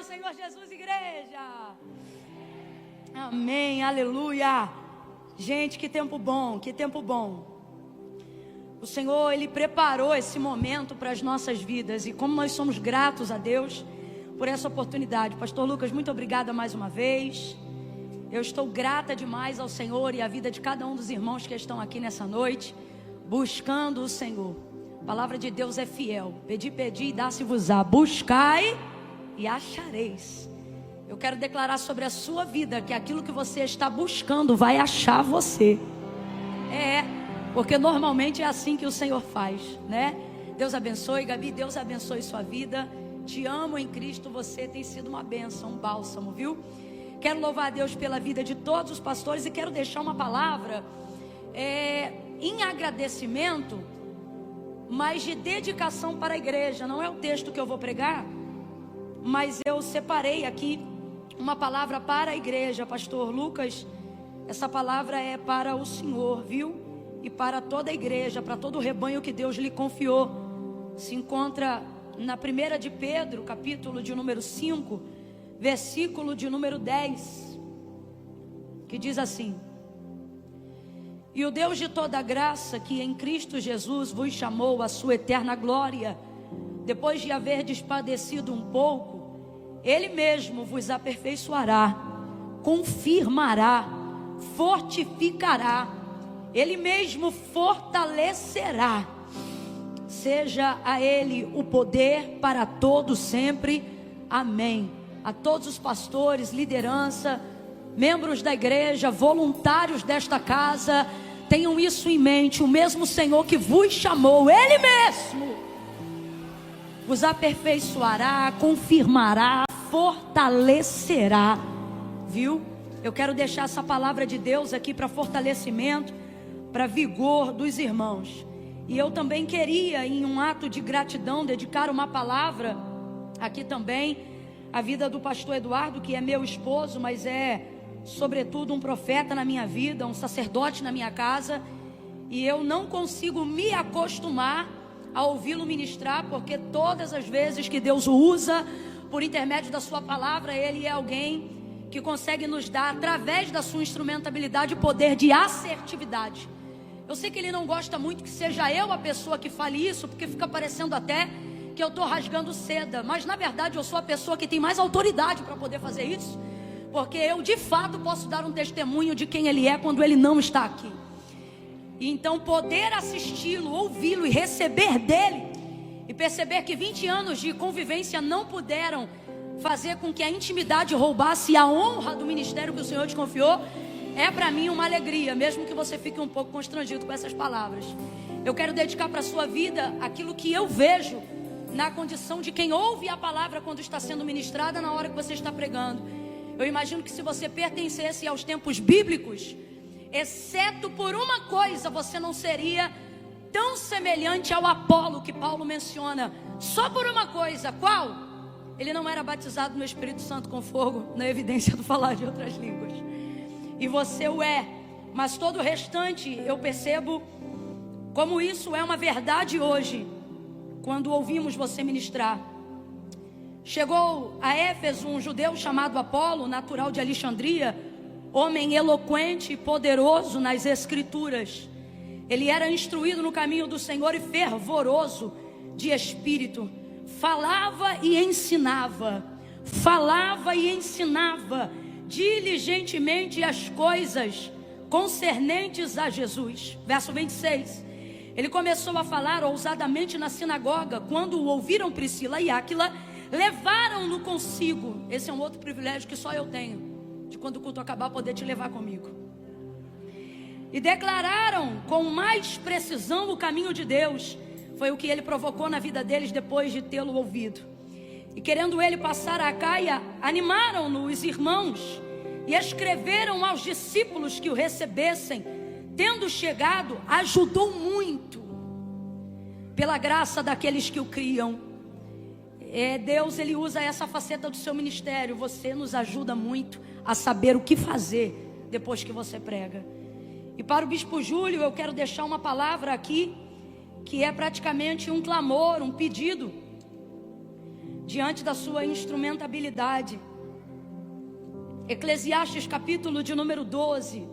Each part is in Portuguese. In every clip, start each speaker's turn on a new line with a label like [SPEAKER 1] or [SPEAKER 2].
[SPEAKER 1] Senhor Jesus, igreja. Amém, aleluia. Gente, que tempo bom, que tempo bom. O Senhor, Ele preparou esse momento para as nossas vidas. E como nós somos gratos a Deus por essa oportunidade. Pastor Lucas, muito obrigada mais uma vez. Eu estou grata demais ao Senhor e à vida de cada um dos irmãos que estão aqui nessa noite, buscando o Senhor. A palavra de Deus é fiel. Pedi, e dá-se-vos-á. Buscai e achareis. Eu quero declarar sobre a sua vida que aquilo que você está buscando vai achar você. Porque normalmente é assim que o Senhor faz, né? Deus abençoe, Gabi, Deus abençoe sua vida. Te amo em Cristo, você tem sido uma bênção, um bálsamo, viu? Quero louvar a Deus pela vida de todos os pastores e quero deixar uma palavra em agradecimento, mas de dedicação para a igreja. Não é o texto que eu vou pregar, mas eu separei aqui uma palavra para a igreja, pastor Lucas. Essa palavra é para o Senhor, viu? E para toda a igreja, para todo o rebanho que Deus lhe confiou. Se encontra na 1 de Pedro, capítulo de número 5, versículo de número 10, que diz assim: e o Deus de toda graça, que em Cristo Jesus vos chamou à sua eterna glória, depois de haverdes padecido um pouco, Ele mesmo vos aperfeiçoará, confirmará, fortificará, Ele mesmo fortalecerá. Seja a Ele o poder para todos sempre. Amém. A todos os pastores, liderança, membros da igreja, voluntários desta casa, tenham isso em mente. O mesmo Senhor que vos chamou, Ele mesmo vos aperfeiçoará, confirmará, fortalecerá. Viu? Eu quero deixar essa palavra de Deus aqui para fortalecimento, para vigor dos irmãos. E eu também queria, em um ato de gratidão, dedicar uma palavra aqui também à vida do pastor Eduardo, que é meu esposo, mas é sobretudo um profeta na minha vida, um sacerdote na minha casa. E eu não consigo me acostumar a ouvi-lo ministrar, porque todas as vezes que Deus o usa por intermédio da sua palavra, Ele é alguém que consegue nos dar, através da sua instrumentabilidade, o poder de assertividade. Eu sei que Ele não gosta muito que seja eu a pessoa que fale isso, porque fica parecendo até que eu estou rasgando seda. Mas na verdade eu sou a pessoa que tem mais autoridade para poder fazer isso, porque eu de fato posso dar um testemunho de quem Ele é quando Ele não está aqui. E então poder assisti-lo, ouvi-lo e receber dele, e perceber que 20 anos de convivência não puderam fazer com que a intimidade roubasse a honra do ministério que o Senhor te confiou, é para mim uma alegria, mesmo que você fique um pouco constrangido com essas palavras. Eu quero dedicar para a sua vida aquilo que eu vejo na condição de quem ouve a palavra quando está sendo ministrada, na hora que você está pregando. Eu imagino que se você pertencesse aos tempos bíblicos, exceto por uma coisa, você não seria tão semelhante ao Apolo que Paulo menciona. Só por uma coisa, qual? Ele não era batizado no Espírito Santo com fogo, na evidência do falar de outras línguas. E você o é, mas todo o restante eu percebo como isso é uma verdade hoje, quando ouvimos você ministrar. Chegou a Éfeso um judeu chamado Apolo, natural de Alexandria, homem eloquente e poderoso nas escrituras. Ele era instruído no caminho do Senhor e fervoroso de espírito. Falava e ensinava diligentemente as coisas concernentes a Jesus. Verso 26. Ele começou a falar ousadamente na sinagoga. Quando o ouviram Priscila e Áquila, levaram-no consigo. Esse é um outro privilégio que só eu tenho, de quando o culto acabar poder te levar comigo. E declararam com mais precisão o caminho de Deus. Foi o que ele provocou na vida deles depois de tê-lo ouvido. E querendo ele passar a Acaia, animaram-no os irmãos e escreveram aos discípulos que o recebessem. Tendo chegado, ajudou muito pela graça daqueles que o criam. Deus, Ele usa essa faceta do seu ministério. Você nos ajuda muito a saber o que fazer depois que você prega. E para o Bispo Júlio, eu quero deixar uma palavra aqui, que é praticamente um clamor, um pedido diante da sua instrumentabilidade. Eclesiastes capítulo de número 12.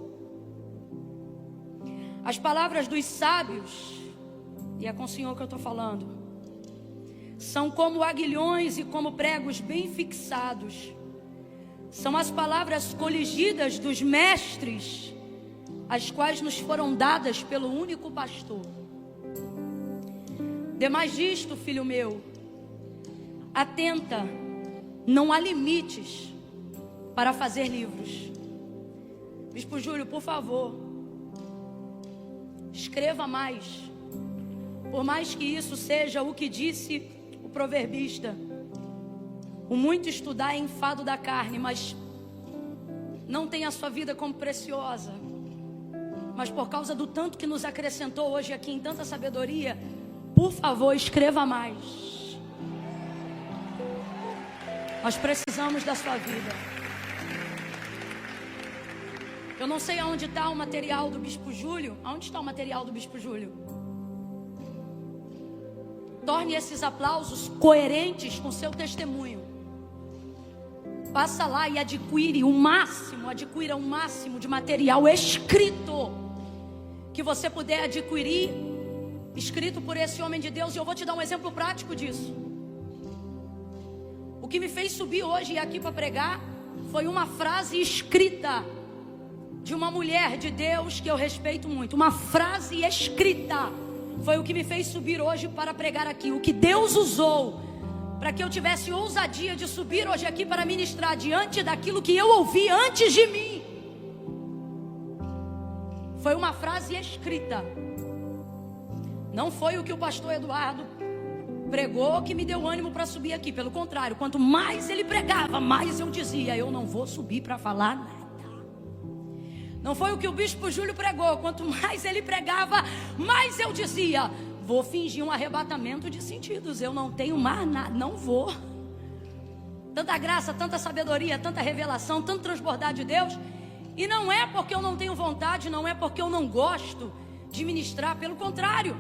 [SPEAKER 1] As palavras dos sábios, e é com o Senhor que eu estou falando, são como aguilhões e como pregos bem fixados. São as palavras coligidas dos mestres, as quais nos foram dadas pelo único pastor. Demais disto, filho meu, atenta, não há limites para fazer livros. Bispo Júlio, por favor, escreva mais. Por mais que isso seja o que disse o proverbista: o muito estudar é enfado da carne, mas não tenha a sua vida como preciosa. Mas por causa do tanto que nos acrescentou hoje aqui em tanta sabedoria, por favor, escreva mais. Nós precisamos da sua vida. Eu não sei aonde está o material do Bispo Júlio. Aonde está o material do Bispo Júlio? Torne esses aplausos coerentes com seu testemunho. Passa lá e adquira o máximo de material escrito que você puder adquirir, escrito por esse homem de Deus. E eu vou te dar um exemplo prático disso. O que me fez subir hoje aqui para pregar foi uma frase escrita de uma mulher de Deus que eu respeito muito. Uma frase escrita foi o que me fez subir hoje para pregar aqui. O que Deus usou para que eu tivesse ousadia de subir hoje aqui para ministrar diante daquilo que eu ouvi antes de mim, foi uma frase escrita. Não foi o que o pastor Eduardo pregou que me deu ânimo para subir aqui. Pelo contrário, quanto mais ele pregava, mais eu dizia: eu não vou subir para falar nada. Não foi o que o Bispo Júlio pregou. Quanto mais ele pregava, mais eu dizia: vou fingir um arrebatamento de sentidos. Eu não tenho mais nada, não vou. Tanta graça, tanta sabedoria, tanta revelação, tanto transbordar de Deus. E não é porque eu não tenho vontade, não é porque eu não gosto de ministrar, pelo contrário.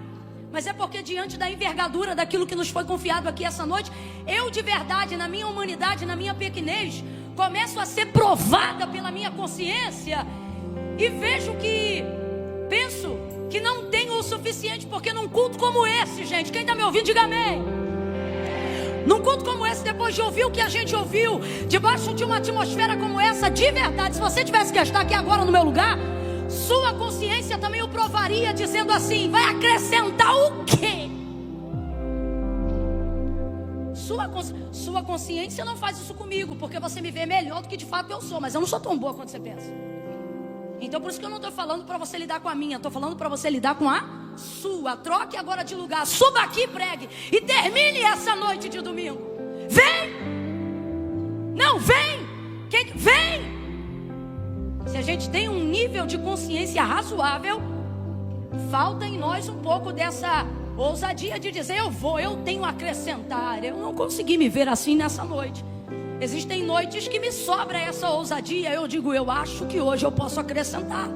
[SPEAKER 1] Mas é porque diante da envergadura daquilo que nos foi confiado aqui essa noite, eu de verdade, na minha humanidade, na minha pequenez, começo a ser provada pela minha consciência. E penso que não tenho o suficiente, porque num culto como esse, gente, quem está me ouvindo, diga amém. Num culto como esse, depois de ouvir o que a gente ouviu, debaixo de uma atmosfera como essa, de verdade, se você tivesse que estar aqui agora no meu lugar, sua consciência também o provaria, dizendo assim: vai acrescentar o quê? Sua consciência não faz isso comigo, porque você me vê melhor do que de fato eu sou, mas eu não sou tão boa quanto você pensa. Então por isso que eu não estou falando para você lidar com a minha, estou falando para você lidar com a sua. Troque agora de lugar, suba aqui e pregue, e termine essa noite de domingo. Vem! Não, vem! Vem! Se a gente tem um nível de consciência razoável, falta em nós um pouco dessa ousadia de dizer: eu tenho a acrescentar. Eu não consegui me ver assim nessa noite. Existem noites que me sobra essa ousadia. Eu digo: eu acho que hoje eu posso acrescentar.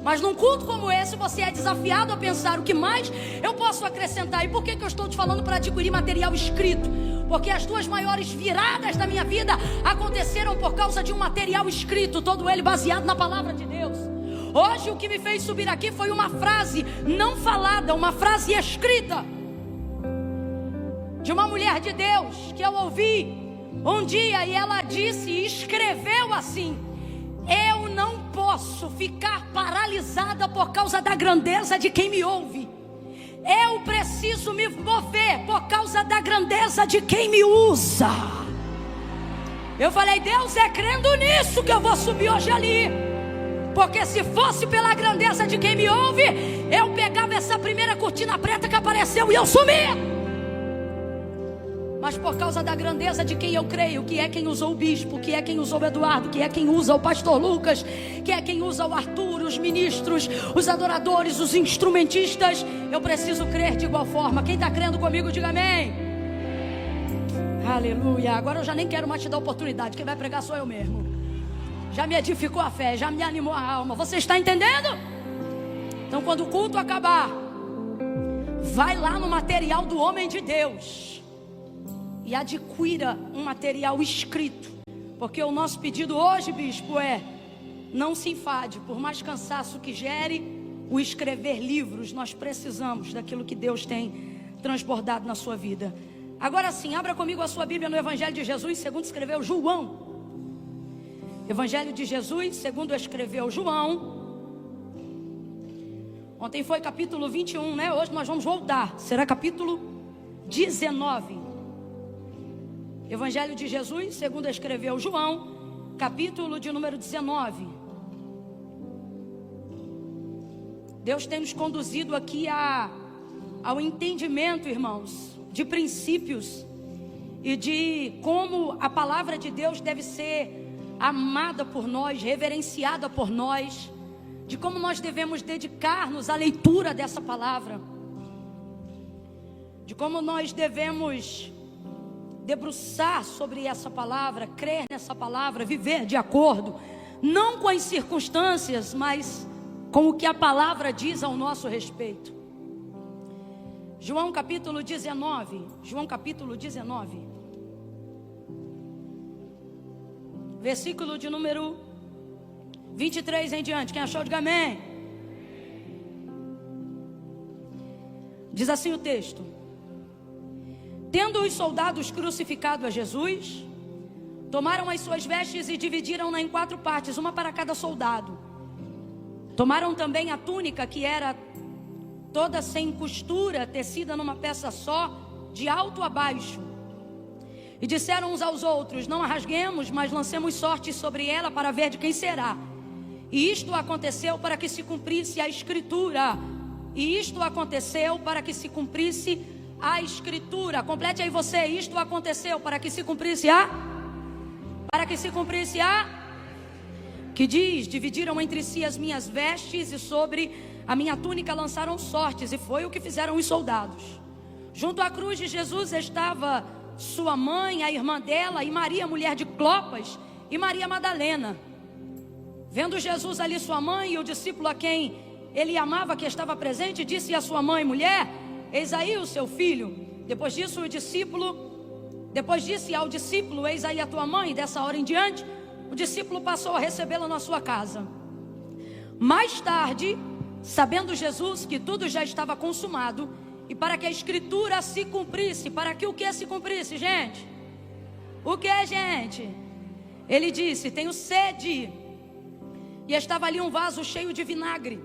[SPEAKER 1] Mas num culto como esse, você é desafiado a pensar: o que mais eu posso acrescentar? E por que eu estou te falando para adquirir material escrito? Porque as duas maiores viradas da minha vida aconteceram por causa de um material escrito, todo ele baseado na palavra de Deus. Hoje o que me fez subir aqui foi uma frase não falada, uma frase escrita de uma mulher de Deus que eu ouvi um dia, e ela disse e escreveu assim: eu não posso ficar paralisada por causa da grandeza de quem me ouve. Eu preciso me mover por causa da grandeza de quem me usa. Eu falei: Deus, é crendo nisso que eu vou subir hoje ali. Porque se fosse pela grandeza de quem me ouve, eu pegava essa primeira cortina preta que apareceu e eu sumia. Mas por causa da grandeza de quem eu creio, que é quem usou o bispo, que é quem usou o Eduardo, que é quem usa o pastor Lucas, que é quem usa o Arthur, os ministros, os adoradores, os instrumentistas, eu preciso crer de igual forma. Quem está crendo comigo, diga amém. Aleluia. Agora eu já nem quero mais te dar oportunidade. Quem vai pregar sou eu mesmo. Já me edificou a fé, já me animou a alma. Você está entendendo? Então quando o culto acabar, vai lá no material do homem de Deus e adquira um material escrito, porque o nosso pedido hoje, bispo, é: não se enfade, por mais cansaço que gere o escrever livros, nós precisamos daquilo que Deus tem transbordado na sua vida. Agora sim, abra comigo a sua Bíblia no Evangelho de Jesus, segundo escreveu João. Evangelho de Jesus, segundo escreveu João. Ontem foi capítulo 21, né? Hoje nós vamos voltar. Será capítulo 19. Evangelho de Jesus, segundo escreveu João, capítulo de número 19. Deus tem nos conduzido aqui ao entendimento, irmãos, de princípios e de como a palavra de Deus deve ser amada por nós, reverenciada por nós, de como nós devemos dedicar-nos à leitura dessa palavra, de como nós devemos debruçar sobre essa palavra, crer nessa palavra, viver de acordo, não com as circunstâncias, mas com o que a palavra diz ao nosso respeito. João capítulo 19, João capítulo 19, versículo de número 23 em diante. Quem achou, diga amém. Diz assim o texto: tendo os soldados crucificado a Jesus, tomaram as suas vestes e dividiram-na em 4 partes, uma para cada soldado. Tomaram também a túnica, que era toda sem costura, tecida numa peça só, de alto a baixo. E disseram uns aos outros: não a rasguemos, mas lancemos sortes sobre ela para ver de quem será. E isto aconteceu para que se cumprisse a Escritura. E isto aconteceu para que se cumprisse a Escritura. Complete aí você: isto aconteceu para que se cumprisse que diz: dividiram entre si as minhas vestes e sobre a minha túnica lançaram sortes. E foi o que fizeram os soldados. Junto à cruz de Jesus estava sua mãe, a irmã dela, e Maria, mulher de Clopas, e Maria Madalena. Vendo Jesus ali sua mãe e o discípulo a quem ele amava, que estava presente, disse à sua mãe: mulher, eis aí o seu filho. Depois disse ao discípulo: eis aí a tua mãe. E dessa hora em diante, o discípulo passou a recebê-la na sua casa. Mais tarde, sabendo Jesus que tudo já estava consumado, e para que a Escritura se cumprisse, para que o que se cumprisse, gente? O que, gente? Ele disse: tenho sede. E estava ali um vaso cheio de vinagre,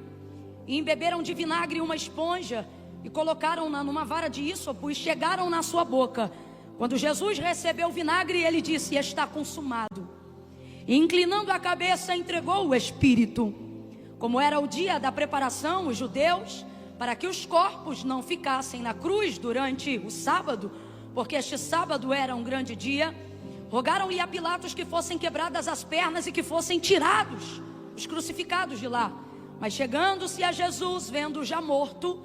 [SPEAKER 1] e embeberam de vinagre uma esponja, e colocaram-na numa vara de ísopo, e chegaram na sua boca. Quando Jesus recebeu o vinagre, ele disse: está consumado. E inclinando a cabeça, entregou o Espírito. Como era o dia da preparação, os judeus, para que os corpos não ficassem na cruz durante o sábado, porque este sábado era um grande dia, rogaram-lhe a Pilatos que fossem quebradas as pernas e que fossem tirados os crucificados de lá. Mas chegando-se a Jesus, vendo já morto,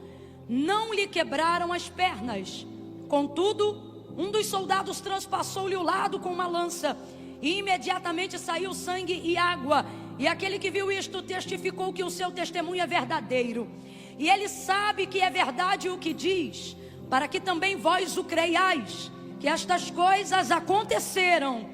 [SPEAKER 1] não lhe quebraram as pernas. Contudo, um dos soldados transpassou-lhe o lado com uma lança, e imediatamente saiu sangue e água. E aquele que viu isto testificou que o seu testemunho é verdadeiro. E ele sabe que é verdade o que diz, para que também vós o creiais, que estas coisas aconteceram,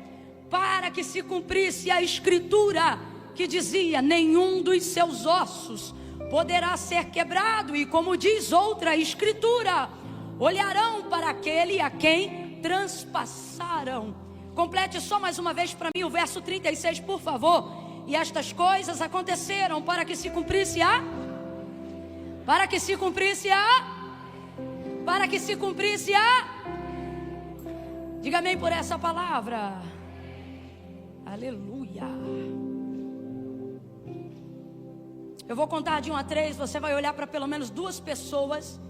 [SPEAKER 1] para que se cumprisse a Escritura, que dizia: nenhum dos seus ossos poderá ser quebrado. E como diz outra Escritura: olharão para aquele a quem transpassaram. Complete só mais uma vez para mim o verso 36, por favor. E estas coisas aconteceram para que se cumprisse diga amém por essa palavra. Aleluia. Eu vou contar de 1 a 3. Você vai olhar para pelo menos 2 pessoas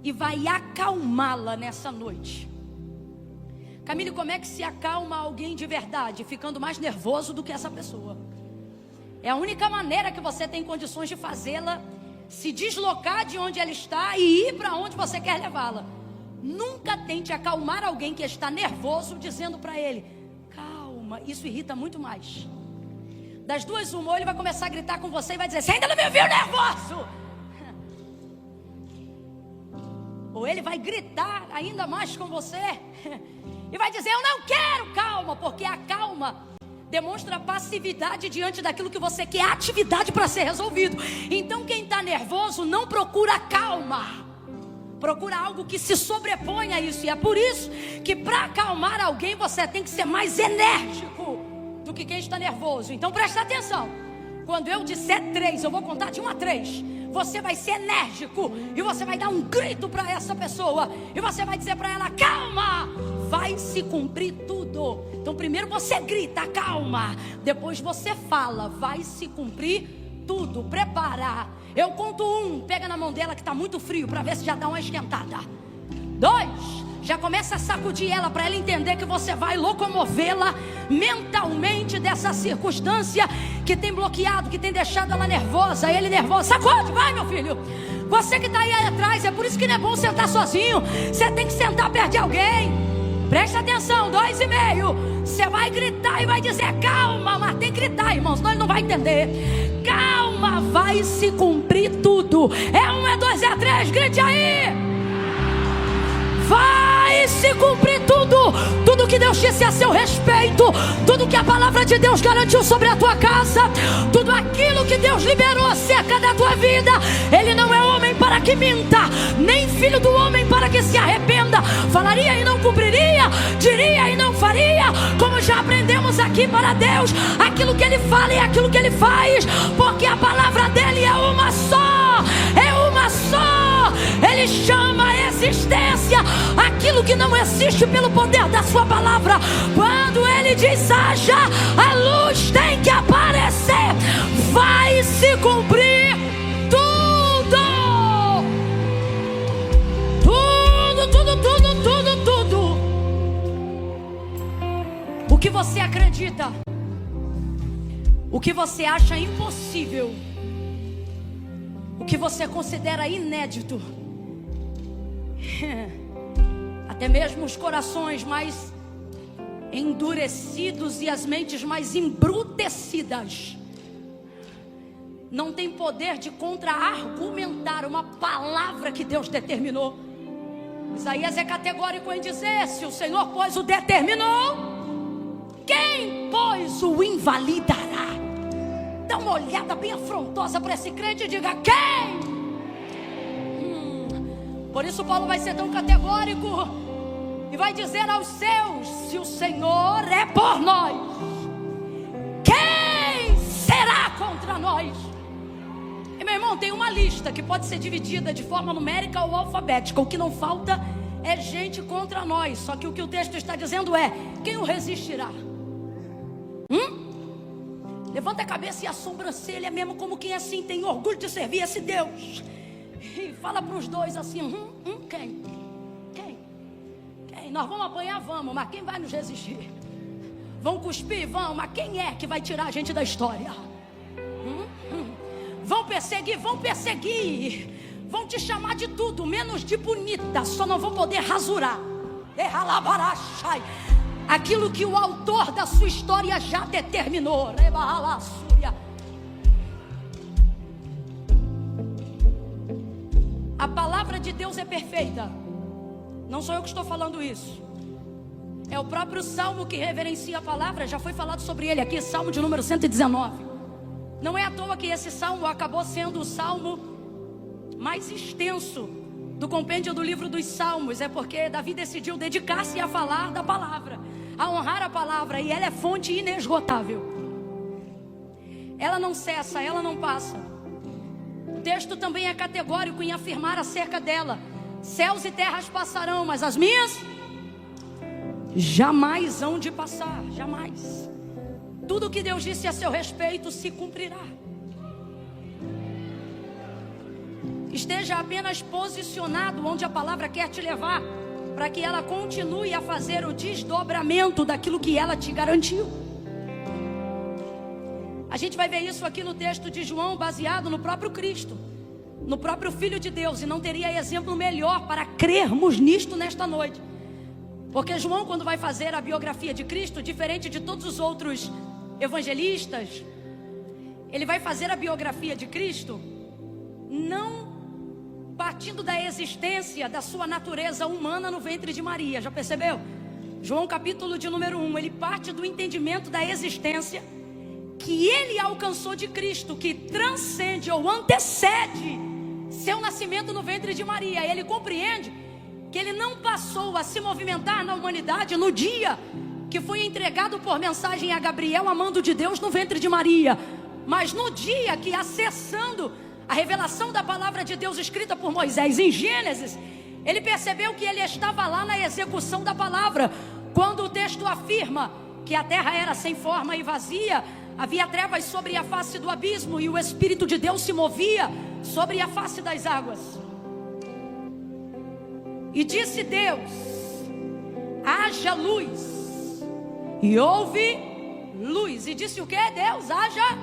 [SPEAKER 1] e vai acalmá-la nessa noite. Camille, como é que se acalma alguém de verdade? Ficando mais nervoso do que essa pessoa. É a única maneira que você tem condições de fazê-la se deslocar de onde ela está e ir para onde você quer levá-la. Nunca tente acalmar alguém que está nervoso dizendo para ele: calma. Isso irrita muito mais. Das duas uma, ou ele vai começar a gritar com você e vai dizer: você ainda não me viu nervoso? Ou ele vai gritar ainda mais com você e vai dizer: eu não quero calma, porque a calma demonstra passividade diante daquilo que você quer, atividade para ser resolvido. Então quem está nervoso não procura calma, procura algo que se sobreponha a isso. E é por isso que para acalmar alguém você tem que ser mais enérgico do que quem está nervoso. Então presta atenção, quando eu disser 3, eu vou contar de 1 a 3. Você vai ser enérgico e você vai dar um grito para essa pessoa e você vai dizer para ela: calma, vai se cumprir tudo. Então primeiro você grita: calma. Depois você fala: vai se cumprir tudo. Prepara. Eu conto 1, pega na mão dela que está muito frio, para ver se já dá uma esquentada. 2, já começa a sacudir ela, para ela entender que você vai locomovê-la mentalmente dessa circunstância que tem bloqueado, que tem deixado ela nervosa, ele nervoso. Sacode, vai, meu filho. Você que está aí atrás, é por isso que não é bom sentar sozinho. Você tem que sentar perto de alguém. Presta atenção, 2,5. Você vai gritar e vai dizer: calma, mas tem que gritar, irmãos, senão ele não vai entender. Calma, vai se cumprir tudo. É 1, é 2, é 3, grite aí. Vai se cumprir tudo. Tudo que Deus disse a seu respeito, tudo que a palavra de Deus garantiu sobre a tua casa, tudo aquilo que Deus liberou acerca da tua vida. Ele não é homem para que minta, nem filho do homem para que se arrependa. Falaria e não cumpriria, diria e não faria. Como já aprendemos aqui, para Deus, aquilo que Ele fala e aquilo que Ele faz, porque a palavra dEle é uma só, é uma só. Ele chama a existência aquilo que não existe pelo poder da sua palavra. Quando Ele diz haja, a luz tem que aparecer. Vai se cumprir tudo. Tudo, tudo, tudo, tudo, tudo. O que você acredita, o que você acha impossível, o que você considera inédito, até mesmo os corações mais endurecidos e as mentes mais embrutecidas não tem poder de contra-argumentar uma palavra que Deus determinou. Isaías é categórico em dizer: se o Senhor, pois, o determinou, quem, pois, o invalidará? Dá uma olhada bem afrontosa para esse crente e diga: quem? Por isso Paulo vai ser tão categórico e vai dizer aos seus: se o Senhor é por nós, quem será contra nós? E meu irmão, tem uma lista que pode ser dividida de forma numérica ou alfabética. O que não falta é gente contra nós. Só que o que o texto está dizendo é: quem o resistirá? Levanta a cabeça e a sobrancelha mesmo, como quem assim tem orgulho de servir esse Deus. E fala para os dois assim: quem? Quem? Quem? Nós vamos apanhar? Vamos, mas quem vai nos resistir? Vão cuspir? Vão, mas quem é que vai tirar a gente da história? Vão perseguir? Vão perseguir. Vão te chamar de tudo, menos de bonita. Só não vão poder rasurar aquilo que o autor da sua história já determinou. A palavra de Deus é perfeita. Não sou eu que estou falando isso. É o próprio Salmo que reverencia a palavra. Já foi falado sobre ele aqui, Salmo de número 119. Não é à toa que esse Salmo acabou sendo o Salmo mais extenso do compêndio do livro dos Salmos. É porque Davi decidiu dedicar-se a falar da palavra, a honrar a palavra. E ela é fonte inesgotável. Ela não cessa, ela não passa. O texto também é categórico em afirmar acerca dela: céus e terras passarão, mas as minhas jamais hão de passar, jamais. Tudo que Deus disse a seu respeito se cumprirá. Esteja apenas posicionado onde a palavra quer te levar, para que ela continue a fazer o desdobramento daquilo que ela te garantiu. A gente vai ver isso aqui no texto de João, baseado no próprio Cristo, no próprio Filho de Deus. E não teria exemplo melhor para crermos nisto nesta noite. Porque João, quando vai fazer a biografia de Cristo, diferente de todos os outros evangelistas, ele vai fazer a biografia de Cristo não partindo da existência da sua natureza humana no ventre de Maria. Já percebeu? João capítulo de número 1, ele parte do entendimento da existência que ele alcançou de Cristo, que transcende ou antecede seu nascimento no ventre de Maria. Ele compreende que ele não passou a se movimentar na humanidade no dia que foi entregado por mensagem a Gabriel, amando de Deus, no ventre de Maria, mas no dia que, acessando a revelação da palavra de Deus escrita por Moisés em Gênesis, ele percebeu que ele estava lá na execução da palavra, quando o texto afirma que a terra era sem forma e vazia, havia trevas sobre a face do abismo e o Espírito de Deus se movia sobre a face das águas. E disse Deus: haja luz. E houve luz. E disse o que? Deus, haja.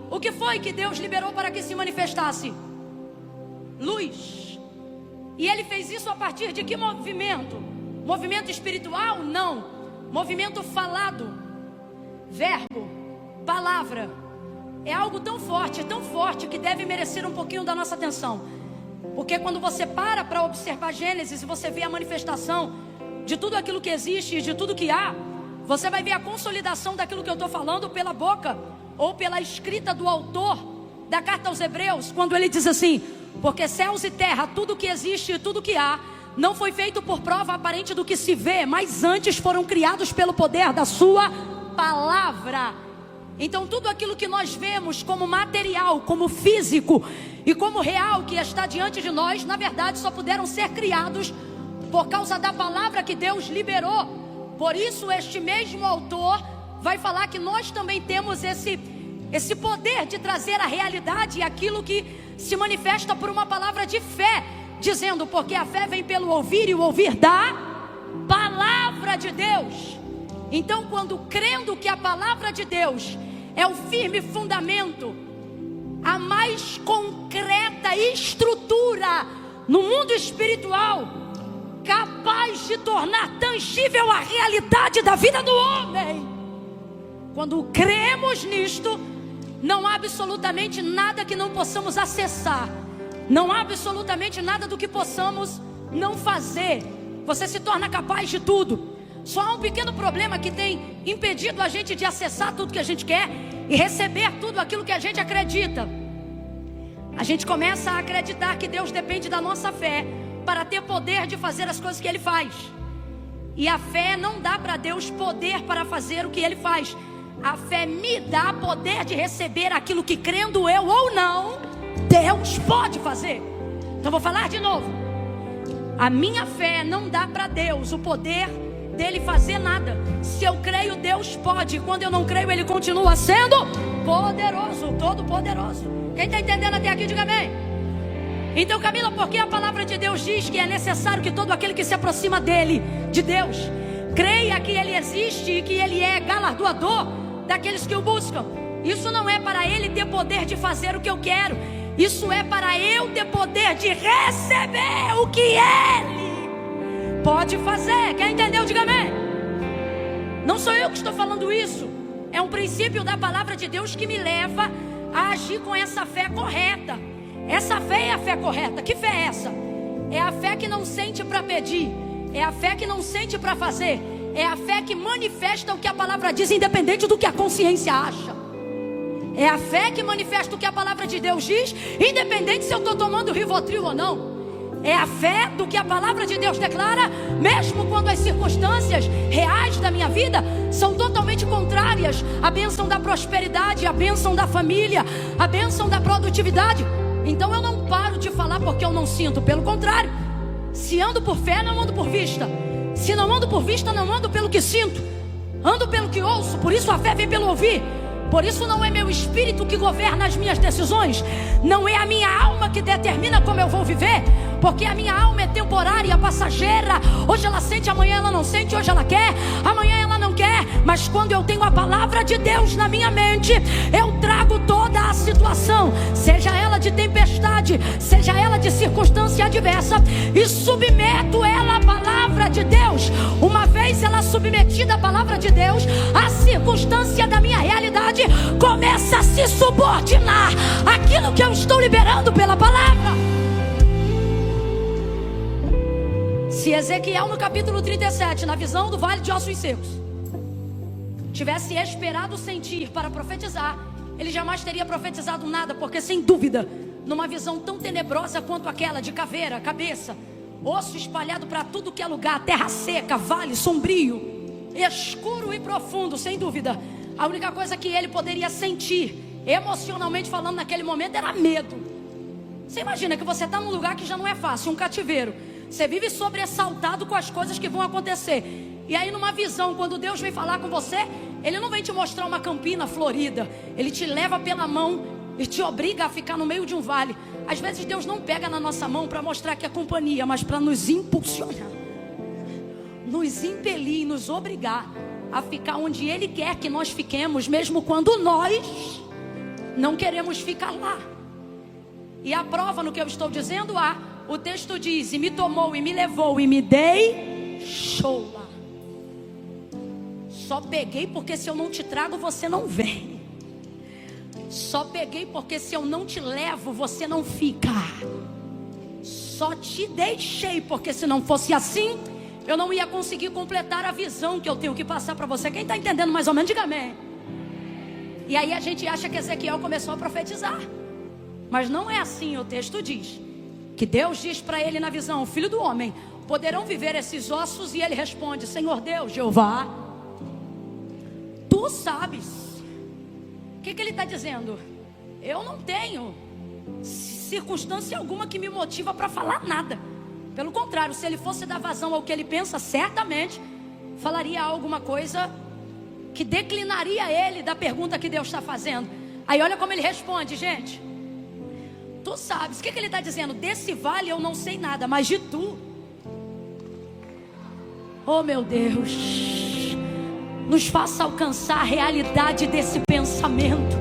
[SPEAKER 1] O que foi que Deus liberou para que se manifestasse? Luz. E ele fez isso a partir de que movimento? Movimento espiritual? Não. Movimento falado. Verbo. Palavra. É algo tão forte que deve merecer um pouquinho da nossa atenção. Porque quando você para observar Gênesis e você vê a manifestação de tudo aquilo que existe e de tudo que há, você vai ver a consolidação daquilo que eu estou falando pela boca ou pela escrita do autor da carta aos Hebreus, quando ele diz assim: porque céus e terra, tudo que existe e tudo que há, não foi feito por prova aparente do que se vê, mas antes foram criados pelo poder da sua palavra. Então tudo aquilo que nós vemos como material, como físico e como real que está diante de nós, na verdade só puderam ser criados por causa da palavra que Deus liberou. Por isso este mesmo autor vai falar que nós também temos esse poder de trazer a realidade e aquilo que se manifesta por uma palavra de fé, dizendo: porque a fé vem pelo ouvir e o ouvir da palavra de Deus. Então, quando crendo que a palavra de Deus é o firme fundamento, a mais concreta estrutura no mundo espiritual, capaz de tornar tangível a realidade da vida do homem, quando cremos nisto, não há absolutamente nada que não possamos acessar, não há absolutamente nada do que possamos não fazer. Você se torna capaz de tudo. Só há um pequeno problema que tem impedido a gente de acessar tudo que a gente quer e receber tudo aquilo que a gente acredita. A gente começa a acreditar que Deus depende da nossa fé para ter poder de fazer as coisas que Ele faz. E a fé não dá para Deus poder para fazer o que Ele faz. A fé me dá poder de receber aquilo que, crendo eu ou não, Deus pode fazer. Então vou falar de novo. A minha fé não dá para Deus o poder dele fazer nada. Se eu creio, Deus pode. Quando eu não creio, Ele continua sendo poderoso, todo poderoso. Quem está entendendo até aqui, diga amém. Então, Camila, porque a palavra de Deus diz que é necessário que todo aquele que se aproxima dele, de Deus, creia que Ele existe e que Ele é galardoador daqueles que o buscam. Isso não é para Ele ter poder de fazer o que eu quero. Isso é para eu ter poder de receber o que Ele pode fazer. Quem entendeu, diga amém. Não sou eu que estou falando isso. É um princípio da palavra de Deus que me leva a agir com essa fé correta. Essa fé é a fé correta. Que fé é essa? É a fé que não sente para pedir. É a fé que não sente para fazer. É a fé que manifesta o que a palavra diz, independente do que a consciência acha. É a fé que manifesta o que a palavra de Deus diz, independente se eu estou tomando Rivotril ou não. É a fé do que a palavra de Deus declara, mesmo quando as circunstâncias reais da minha vida são totalmente contrárias à bênção da prosperidade, à bênção da família, à bênção da produtividade. Então eu não paro de falar porque eu não sinto. Pelo contrário, se ando por fé, não ando por vista. Se não ando por vista, não ando pelo que sinto. Ando pelo que ouço. Por isso a fé vem pelo ouvir. Por isso não é meu espírito que governa as minhas decisões. Não é a minha alma que determina como eu vou viver. Porque a minha alma é temporária, passageira. Hoje ela sente, amanhã ela não sente. Hoje ela quer, amanhã ela não quer. Mas quando eu tenho a palavra de Deus na minha mente, eu trago toda a situação, seja ela de tempestade, seja ela de circunstância adversa, e submeto ela à palavra de Deus. Uma vez ela submetida à palavra de Deus, a circunstância da minha realidade começa a se subordinar àquilo que eu estou liberando pela palavra. Se Ezequiel no capítulo 37, na visão do vale de ossos secos, tivesse esperado sentir para profetizar, ele jamais teria profetizado nada, porque sem dúvida, numa visão tão tenebrosa quanto aquela de caveira, cabeça, osso espalhado para tudo que é lugar, terra seca, vale sombrio, escuro e profundo, sem dúvida, a única coisa que ele poderia sentir, emocionalmente falando naquele momento, era medo. Você imagina que você está num lugar que já não é fácil, um cativeiro. Você vive sobressaltado com as coisas que vão acontecer. E aí numa visão, quando Deus vem falar com você, Ele não vem te mostrar uma campina florida. Ele te leva pela mão e te obriga a ficar no meio de um vale. Às vezes Deus não pega na nossa mão para mostrar que é companhia, mas para nos impulsionar, nos impelir, nos obrigar a ficar onde Ele quer que nós fiquemos, mesmo quando nós não queremos ficar lá. E a prova no que eu estou dizendo, o texto diz: e me tomou e me levou e me deixou lá. Só peguei porque se eu não te trago você não vem. Só peguei porque se eu não te levo você não fica. Só te deixei porque se não fosse assim eu não ia conseguir completar a visão que eu tenho que passar para você. Quem está entendendo mais ou menos, diga amém. E aí a gente acha que Ezequiel começou a profetizar, mas não é assim. O texto diz que Deus diz para ele na visão: filho do homem, poderão viver esses ossos? E ele responde: Senhor Deus, Jeová, tu sabes. O que ele está dizendo? Eu não tenho circunstância alguma que me motiva para falar nada. Pelo contrário, se ele fosse dar vazão ao que ele pensa, certamente falaria alguma coisa que declinaria ele da pergunta que Deus está fazendo. Aí olha como ele responde, gente. Tu sabes. O que ele está dizendo? Desse vale eu não sei nada, mas de tu. Oh meu Deus, nos faça alcançar a realidade desse pensamento.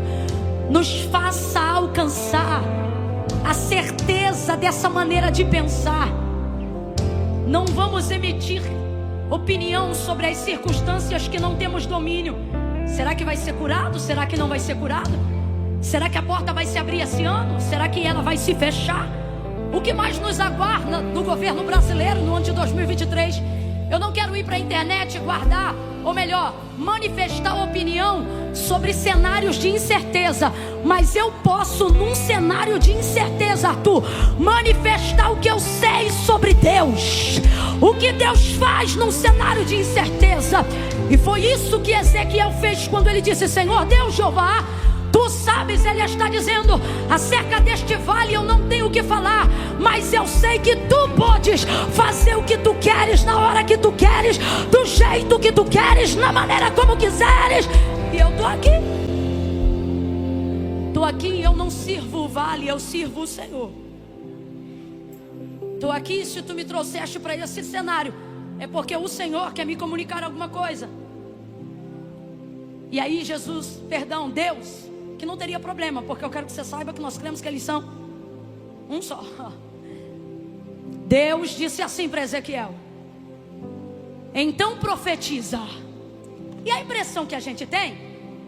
[SPEAKER 1] Nos faça alcançar a certeza dessa maneira de pensar. Não vamos emitir opinião sobre as circunstâncias que não temos domínio. Será que vai ser curado? Será que não vai ser curado? Será que a porta vai se abrir esse ano? Será que ela vai se fechar? O que mais nos aguarda no governo brasileiro no ano de 2023? Eu não quero ir para a internet e guardar, ou melhor, manifestar opinião sobre cenários de incerteza. Mas eu posso, num cenário de incerteza, Arthur, manifestar o que eu sei sobre Deus. O que Deus faz num cenário de incerteza. E foi isso que Ezequiel fez quando ele disse: Senhor Deus, Jeová, tu sabes. Ele está dizendo: acerca deste vale eu não tenho o que falar, mas eu sei que tu podes fazer o que tu queres, na hora que tu queres, do jeito que tu queres, na maneira como quiseres. E eu estou aqui. Estou aqui e eu não sirvo o vale, eu sirvo o Senhor. Estou aqui, se tu me trouxeste para esse cenário, é porque o Senhor quer me comunicar alguma coisa. E aí Deus, que não teria problema, porque eu quero que você saiba que nós cremos que eles são um só. Deus disse assim para Ezequiel: então profetiza. E a impressão que a gente tem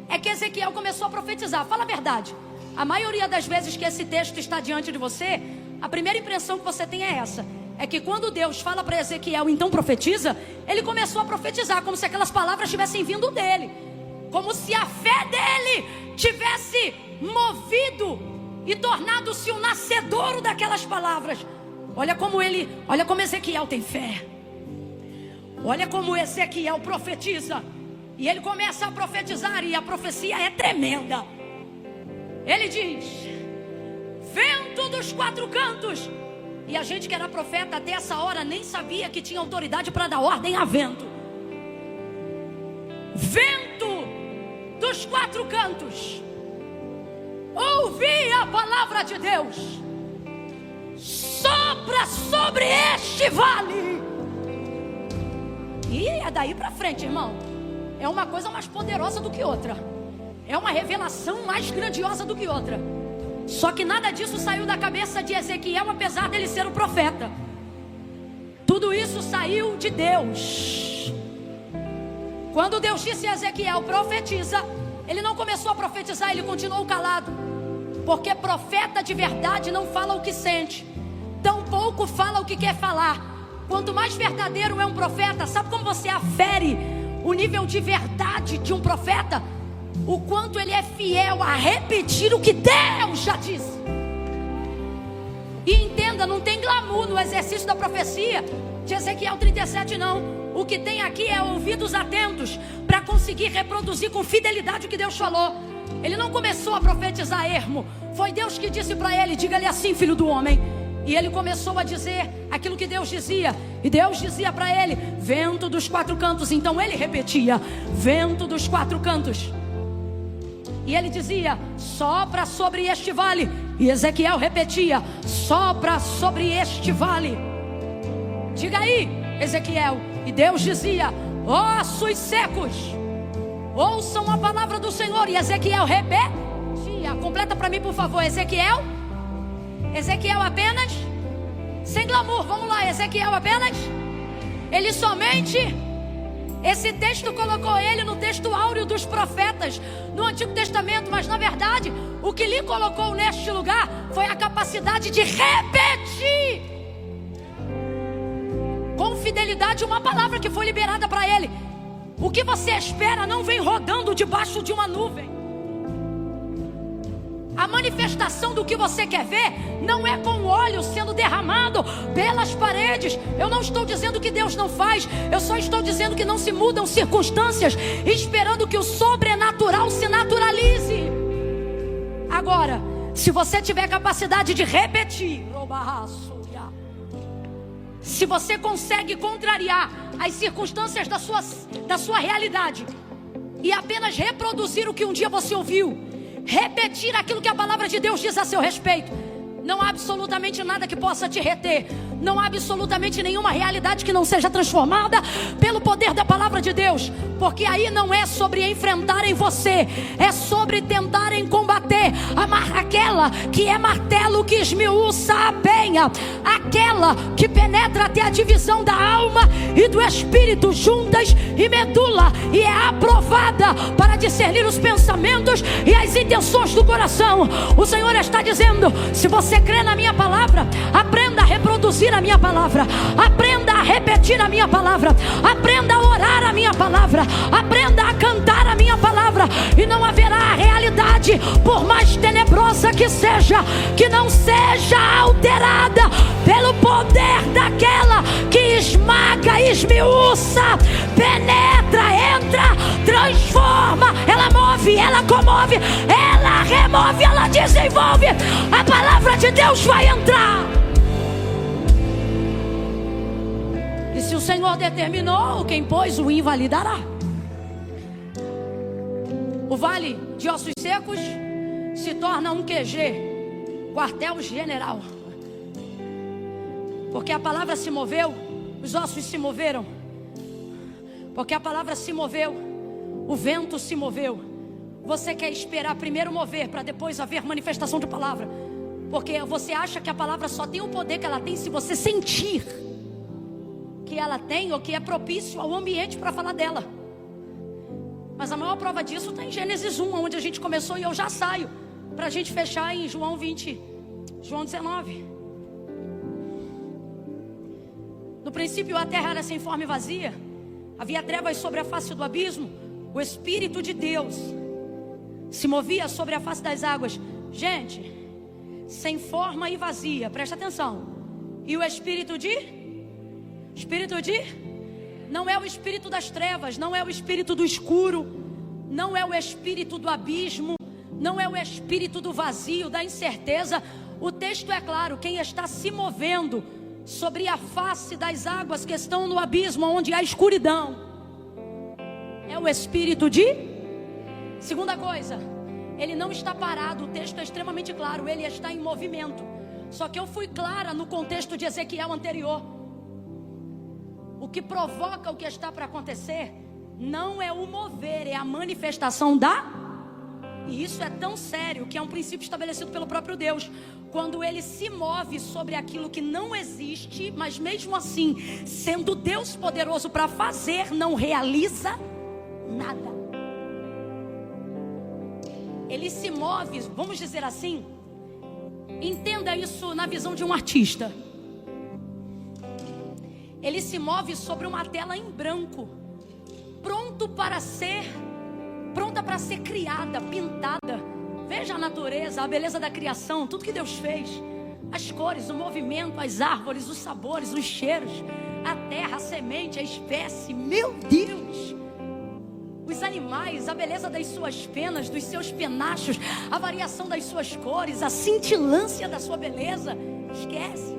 [SPEAKER 1] é que Ezequiel começou a profetizar. Fala a verdade, a maioria das vezes que esse texto está diante de você, a primeira impressão que você tem é essa: é que quando Deus fala para Ezequiel, então profetiza, ele começou a profetizar, como se aquelas palavras tivessem vindo dele, como se a fé dele tivesse movido e tornado-se o nascedouro daquelas palavras. Olha como Ezequiel tem fé. Olha como Ezequiel profetiza. E ele começa a profetizar, e a profecia é tremenda. Ele diz: vento dos quatro cantos. E a gente que era profeta até essa hora nem sabia que tinha autoridade para dar ordem a vento. Vento dos quatro cantos, ouvi a palavra de Deus, sopra sobre este vale. E é daí para frente, irmão, é uma coisa mais poderosa do que outra, é uma revelação mais grandiosa do que outra. Só que nada disso saiu da cabeça de Ezequiel, apesar dele ser o profeta. Tudo isso saiu de Deus. Quando Deus disse a Ezequiel: profetiza, ele não começou a profetizar, ele continuou calado. Porque profeta de verdade não fala o que sente, tampouco fala o que quer falar. Quanto mais verdadeiro é um profeta, sabe como você afere o nível de verdade de um profeta? O quanto ele é fiel a repetir o que Deus já disse. E entenda, não tem glamour no exercício da profecia de Ezequiel 37 não. O que tem aqui é ouvidos atentos para conseguir reproduzir com fidelidade o que Deus falou. Ele não começou a profetizar ermo. Foi Deus que disse para ele: diga-lhe assim, filho do homem. E ele começou a dizer aquilo que Deus dizia. E Deus dizia para ele: vento dos quatro cantos. Então ele repetia: vento dos quatro cantos. E ele dizia: sopra sobre este vale. E Ezequiel repetia: sopra sobre este vale. Diga aí, Ezequiel. E Deus dizia: ossos secos, ouçam a palavra do Senhor. E Ezequiel repetia. Completa para mim, por favor. Ezequiel apenas, sem glamour, vamos lá. Ezequiel apenas, ele somente, esse texto colocou ele no texto áureo dos profetas no Antigo Testamento, mas na verdade o que lhe colocou neste lugar foi a capacidade de repetir com fidelidade uma palavra que foi liberada para ele. O que você espera não vem rodando debaixo de uma nuvem. A manifestação do que você quer ver não é com óleo sendo derramado pelas paredes. Eu não estou dizendo que Deus não faz. Eu só estou dizendo que não se mudam circunstâncias esperando que o sobrenatural se naturalize. Agora, se você tiver capacidade de repetir, se você consegue contrariar as circunstâncias da sua realidade e apenas reproduzir o que um dia você ouviu, repetir aquilo que a palavra de Deus diz a seu respeito, não há absolutamente nada que possa te reter. Não há absolutamente nenhuma realidade que não seja transformada pelo poder da palavra de Deus. Porque aí não é sobre enfrentarem você, é sobre tentarem combater aquela que é martelo que esmiuça a penha, aquela que penetra até a divisão da alma e do espírito, juntas e medula, e é aprovada para discernir os pensamentos e as intenções do coração. O Senhor está dizendo: se você crê na minha palavra, aprenda a reproduzir a minha palavra, aprenda a repetir a minha palavra, aprenda a orar a minha palavra, aprenda a cantar a minha palavra, e não haverá realidade, por mais tenebrosa que seja, que não seja alterada pelo poder daquela que esmaga, esmiuça, penetra, entra, transforma, ela move, ela comove, ela remove, ela desenvolve. A palavra de Deus vai entrar. E se o Senhor determinou, quem pôs o invalidará. O vale de ossos secos se torna um QG, quartel-general. Porque a palavra se moveu, os ossos se moveram. Porque a palavra se moveu, o vento se moveu. Você quer esperar primeiro mover para depois haver manifestação de palavra. Porque você acha que a palavra só tem o poder que ela tem se você sentir que ela tem, ou que é propício ao ambiente para falar dela. Mas a maior prova disso está em Gênesis 1, onde a gente começou, e eu já saio para a gente fechar em João 20, João 19. No princípio a terra era sem forma e vazia, havia trevas sobre a face do abismo, o Espírito de Deus se movia sobre a face das águas. Gente, sem forma e vazia, presta atenção. E o Espírito de não é o espírito das trevas, não é o espírito do escuro, não é o espírito do abismo, não é o espírito do vazio, da incerteza. O texto é claro: quem está se movendo sobre a face das águas que estão no abismo, onde há escuridão, é o espírito de... Segunda coisa, ele não está parado, o texto é extremamente claro, ele está em movimento. Só que eu fui clara no contexto de Ezequiel anterior. O que provoca o que está para acontecer não é o mover, é a manifestação da... E isso é tão sério que é um princípio estabelecido pelo próprio Deus. Quando ele se move sobre aquilo que não existe, mas mesmo assim, sendo Deus poderoso para fazer, não realiza nada. Ele se move, vamos dizer assim, entenda isso na visão de um artista. ele se move sobre uma tela em branco, pronta para ser criada, pintada. Veja a natureza, a beleza da criação, tudo que Deus fez. As cores, o movimento, as árvores, os sabores, os cheiros, a terra, a semente, a espécie. Meu Deus! Os animais, a beleza das suas penas, dos seus penachos, a variação das suas cores, a cintilância da sua beleza. Esquece.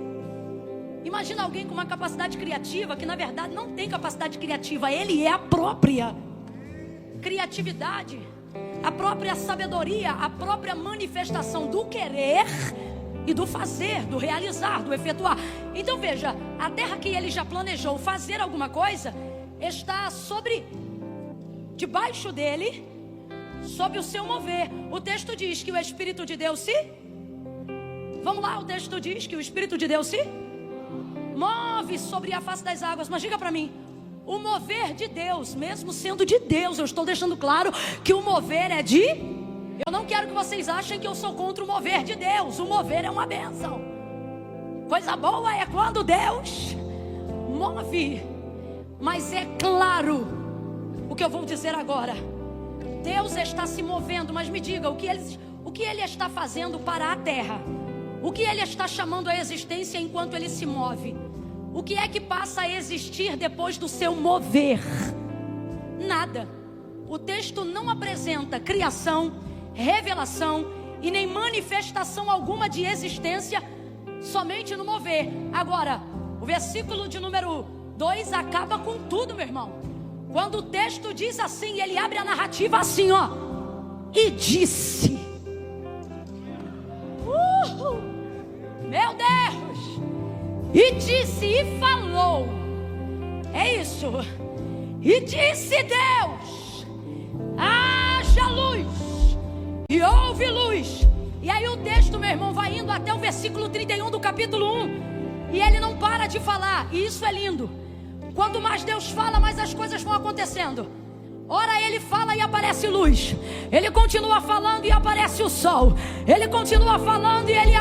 [SPEAKER 1] Imagina alguém com uma capacidade criativa que na verdade não tem capacidade criativa. Ele é a própria criatividade, a própria sabedoria, a própria manifestação do querer e do fazer, do realizar, do efetuar. Então veja, a terra que ele já planejou fazer alguma coisa está debaixo dele, sob o seu mover. O texto diz que o Espírito de Deus Vamos lá, o texto diz que o Espírito de Deus se move sobre a face das águas. Mas diga para mim, o mover de Deus, mesmo sendo de Deus, eu estou deixando claro que o mover é de... Eu não quero que vocês achem que eu sou contra o mover de Deus. O mover é uma bênção. Coisa boa é quando Deus move. Mas é claro o que eu vou dizer agora. Deus está se movendo, mas me diga, o que ele está fazendo para a terra? O que ele está chamando a existência enquanto ele se move? O que é que passa a existir depois do seu mover? Nada. O texto não apresenta criação, revelação e nem manifestação alguma de existência, somente no mover. Agora, o versículo de número 2 acaba com tudo, meu irmão. Quando o texto diz assim, ele abre a narrativa assim, ó. E disse. Meu Deus! E disse e falou. É isso. E disse Deus: haja luz. E houve luz. E aí o texto, meu irmão, vai indo até o versículo 31 do capítulo 1. E ele não para de falar. E isso é lindo. Quanto mais Deus fala, mais as coisas vão acontecendo. Ora ele fala e aparece luz. Ele continua falando e aparece o sol. Ele continua falando e ele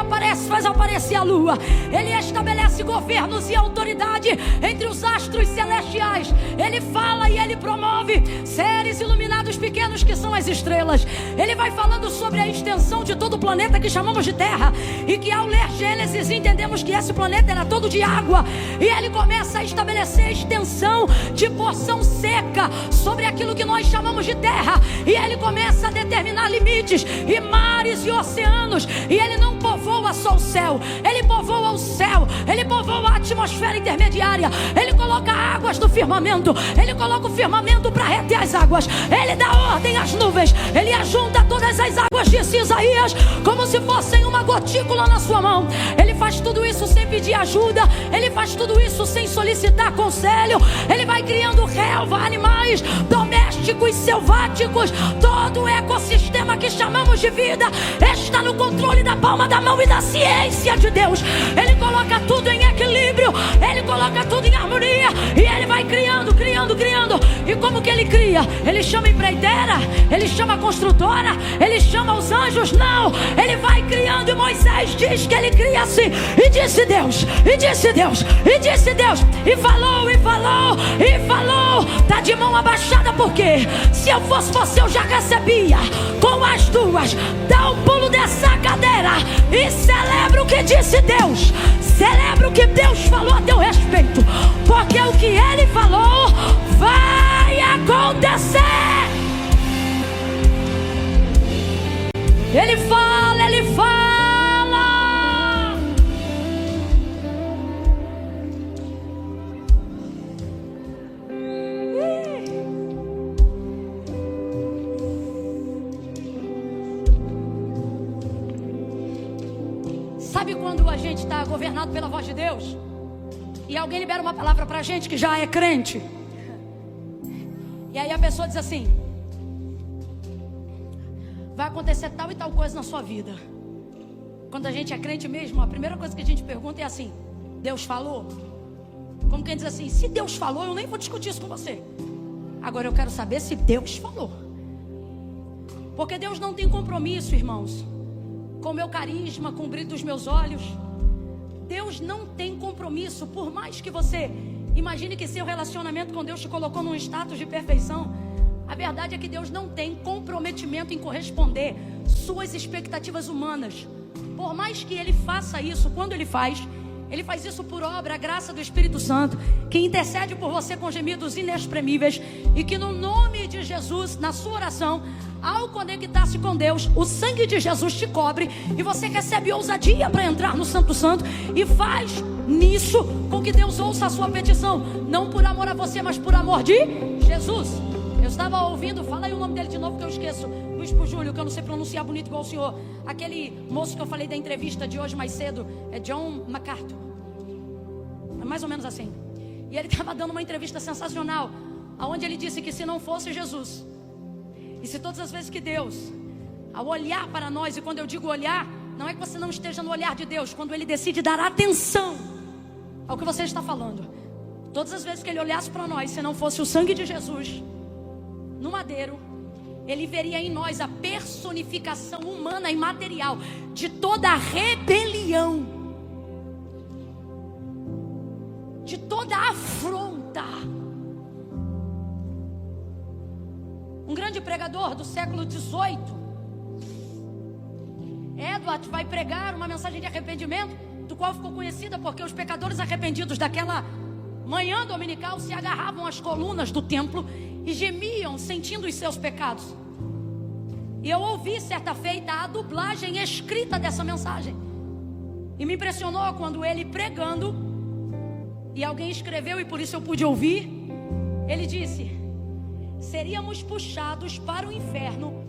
[SPEAKER 1] faz aparecer a lua. Ele estabelece governos e autoridade entre os astros celestiais. Ele fala e ele promove seres iluminados pequenos que são as estrelas. Ele vai falando sobre a extensão de todo o planeta que chamamos de Terra. E que ao ler Gênesis entendemos que esse planeta era todo de água. E ele começa a estabelecer a extensão de porção seca sobre aquilo que nós chamamos de terra. E ele começa a determinar limites e mares e oceanos. E ele não povoa só o céu, ele povoa o céu, ele povoa a atmosfera intermediária. Ele coloca águas do firmamento, ele coloca o firmamento para reter as águas. Ele dá ordem às nuvens, ele ajunta todas as águas, disse Isaías, como se fossem uma gotícula na sua mão. Ele faz tudo isso sem pedir ajuda, ele faz tudo isso sem solicitar conselho. Ele vai criando relva, animais domésticos, selváticos. Todo o ecossistema que chamamos de vida está no controle da palma da mão e da ciência de Deus. Ele coloca tudo em equilíbrio, ele coloca tudo em harmonia. E ele vai criando, criando, criando. E como que ele cria? Ele chama empreiteira, ele chama construtora, ele chama os anjos? Não, ele vai criando. E Moisés diz que ele cria assim. E disse Deus, e disse Deus, e disse Deus. E falou, e falou, e falou. Tá de mão abaixada porque se eu fosse você eu já recebia com as duas. Dá um pulo dessa cadeira e celebra o que disse Deus. Celebra o que Deus falou a teu respeito, porque o que ele falou vai acontecer. Ele fala, ele fala. Sabe quando a gente está governado pela voz de Deus e alguém libera uma palavra pra gente que já é crente, e aí a pessoa diz assim: vai acontecer tal e tal coisa na sua vida. Quando a gente é crente mesmo, a primeira coisa que a gente pergunta é assim: Deus falou? Como quem diz assim: se Deus falou, eu nem vou discutir isso com você. Agora eu quero saber se Deus falou. Porque Deus não tem compromisso, irmãos, com o meu carisma, com o brilho dos meus olhos. Deus não tem compromisso. Por mais que você Imagine que seu relacionamento com Deus te colocou num status de perfeição. A verdade é que Deus não tem comprometimento em corresponder suas expectativas humanas. Por mais que Ele faça isso, quando Ele faz isso por obra, a graça do Espírito Santo, que intercede por você com gemidos inexprimíveis. E que no nome de Jesus, na sua oração, ao conectar-se com Deus, o sangue de Jesus te cobre e você recebe ousadia para entrar no Santo Santo. E faz nisso com que Deus ouça a sua petição, não por amor a você, mas por amor de Jesus. Eu estava ouvindo, fala aí o nome dele de novo que eu esqueço, Bispo Júlio, que eu não sei pronunciar bonito igual o senhor. Aquele moço que eu falei da entrevista de hoje mais cedo, é John MacArthur, é mais ou menos assim. E ele estava dando uma entrevista sensacional, onde ele disse que se não fosse Jesus, e se todas as vezes que Deus, ao olhar para nós, e quando eu digo olhar, não é que você não esteja no olhar de Deus, quando Ele decide dar atenção ao que você está falando, todas as vezes que Ele olhasse para nós, se não fosse o sangue de Jesus no madeiro, Ele veria em nós a personificação humana e material de toda a rebelião, de toda a afronta. Um grande pregador do século XVIII, Edward, vai pregar uma mensagem de arrependimento, do qual ficou conhecida porque os pecadores arrependidos daquela manhã dominical se agarravam às colunas do templo e gemiam sentindo os seus pecados. E eu ouvi certa feita a dublagem escrita dessa mensagem, e me impressionou quando ele pregando, e alguém escreveu e por isso eu pude ouvir, ele disse: seríamos puxados para o inferno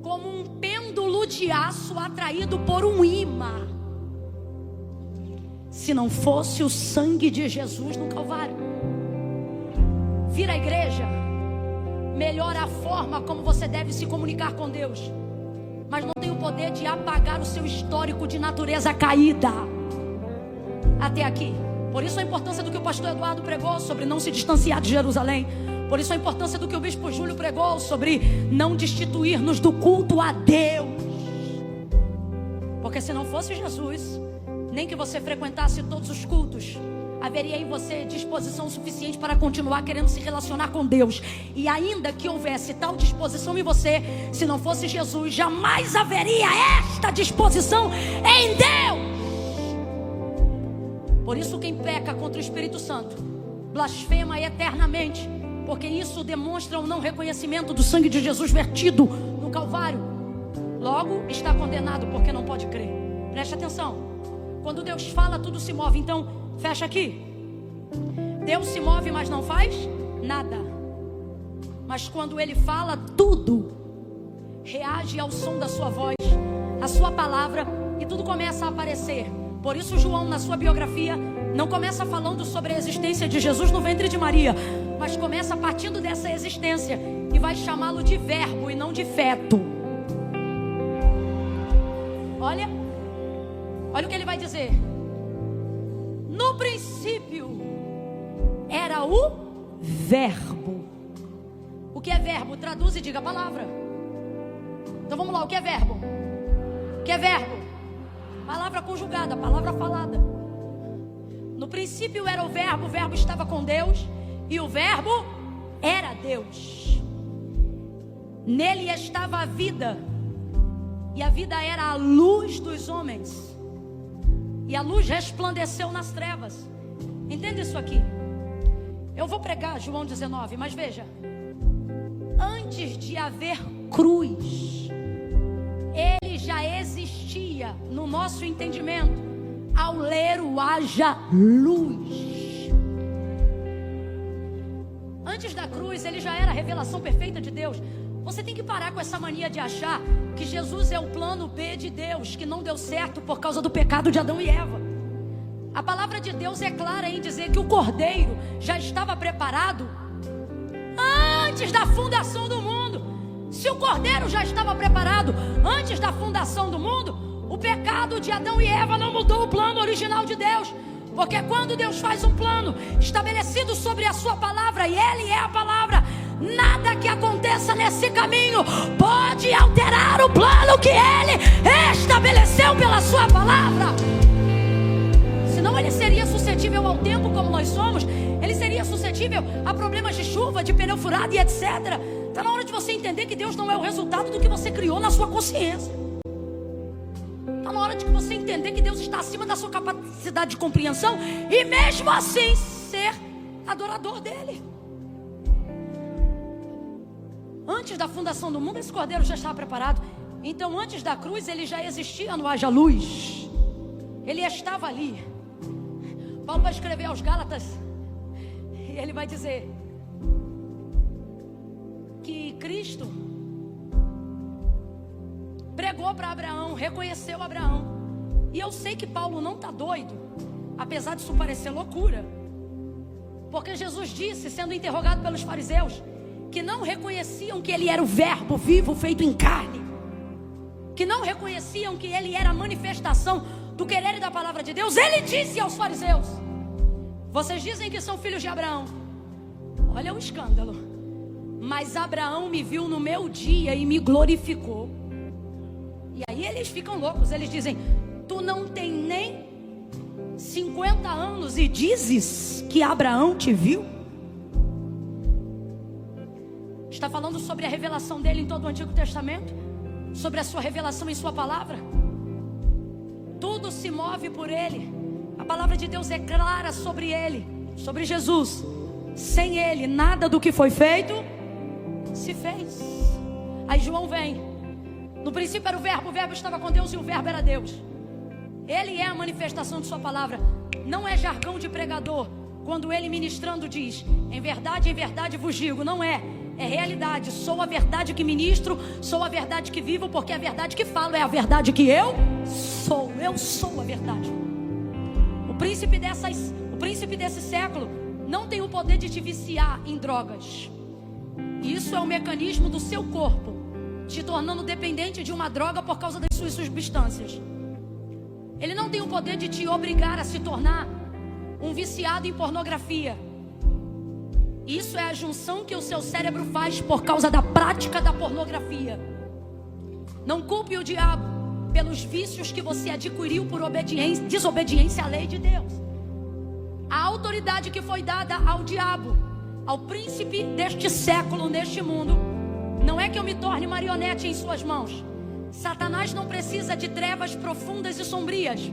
[SPEAKER 1] como um pêndulo de aço atraído por um imã, se não fosse o sangue de Jesus no Calvário. Vir à igreja melhora a forma como você deve se comunicar com Deus, mas não tem o poder de apagar o seu histórico de natureza caída até aqui. Por isso a importância do que o pastor Eduardo pregou sobre não se distanciar de Jerusalém. Por isso a importância do que o bispo Júlio pregou sobre não destituir-nos do culto a Deus. Porque se não fosse Jesus, nem que você frequentasse todos os cultos, haveria em você disposição suficiente para continuar querendo se relacionar com Deus. E ainda que houvesse tal disposição em você, se não fosse Jesus, jamais haveria esta disposição em Deus. Por isso quem peca contra o Espírito Santo blasfema eternamente, porque isso demonstra o não reconhecimento do sangue de Jesus vertido no Calvário. Logo está condenado porque não pode crer. Preste atenção, quando Deus fala tudo se move. Então fecha aqui, Deus se move mas não faz nada. Mas quando Ele fala, tudo reage ao som da sua voz, a sua palavra, e tudo começa a aparecer. Por isso João, na sua biografia, não começa falando sobre a existência de Jesus no ventre de Maria, mas começa partindo dessa existência e vai chamá-lo de verbo e não de feto. Olha o que ele vai dizer: no princípio era o verbo. O que é verbo? Traduz e diga a palavra. Então vamos lá, o que é verbo? O que é verbo? Palavra conjugada, palavra falada. No princípio era o verbo estava com Deus, e o verbo era Deus. Nele estava a vida, e a vida era a luz dos homens, e a luz resplandeceu nas trevas. Entenda isso aqui. Eu vou pregar João 19, mas veja, antes de haver cruz, ele já existia no nosso entendimento, ao ler o haja luz. Antes da cruz, ele já era a revelação perfeita de Deus. Você tem que parar com essa mania de achar que Jesus é o plano B de Deus, que não deu certo por causa do pecado de Adão e Eva. A palavra de Deus é clara em dizer que o Cordeiro já estava preparado antes da fundação do mundo. Se o Cordeiro já estava preparado antes da fundação do mundo, o pecado de Adão e Eva não mudou o plano original de Deus. Porque quando Deus faz um plano estabelecido sobre a sua palavra, e Ele é a palavra, nada que aconteça nesse caminho pode alterar o plano que Ele estabeleceu pela sua palavra. Senão Ele seria suscetível ao tempo como nós somos. Ele seria suscetível a problemas de chuva, de pneu furado e etc. Está na hora de você entender que Deus não é o resultado do que você criou na sua consciência. Está na hora de você entender que Deus está acima da sua capacidade de compreensão e mesmo assim ser adorador dele. Antes da fundação do mundo, esse cordeiro já estava preparado. Então antes da cruz ele já existia no haja luz. Ele estava ali. Paulo vai escrever aos Gálatas e ele vai dizer que Cristo pregou para Abraão, reconheceu Abraão. E eu sei que Paulo não está doido, apesar disso parecer loucura, porque Jesus disse, sendo interrogado pelos fariseus, que não reconheciam que ele era o verbo vivo feito em carne, que não reconheciam que ele era a manifestação do querer e da palavra de Deus. Ele disse aos fariseus: vocês dizem que são filhos de Abraão. Olha o escândalo. Mas Abraão me viu no meu dia e me glorificou. E aí eles ficam loucos. Eles dizem: tu não tem nem 50 anos e dizes que Abraão te viu? Está falando sobre a revelação dele em todo o Antigo Testamento, sobre a sua revelação em sua palavra. Tudo se move por ele. A palavra de Deus é clara sobre ele, sobre Jesus. Sem ele, nada do que foi feito se fez. Aí João vem. No princípio era o verbo estava com Deus e o verbo era Deus. Ele é a manifestação de sua palavra. Não é jargão de pregador quando ele ministrando diz: em verdade vos digo. Não é. É realidade. Sou a verdade que ministro, sou a verdade que vivo, porque a verdade que falo é a verdade que eu sou. Eu sou a verdade. O príncipe desse século não tem o poder de te viciar em drogas. Isso é um mecanismo do seu corpo te tornando dependente de uma droga por causa das suas substâncias. Ele não tem o poder de te obrigar a se tornar um viciado em pornografia. Isso é a junção que o seu cérebro faz por causa da prática da pornografia. Não culpe o diabo pelos vícios que você adquiriu por desobediência à lei de Deus. A autoridade que foi dada ao diabo, ao príncipe deste século, neste mundo, não é que eu me torne marionete em suas mãos. Satanás não precisa de trevas profundas e sombrias,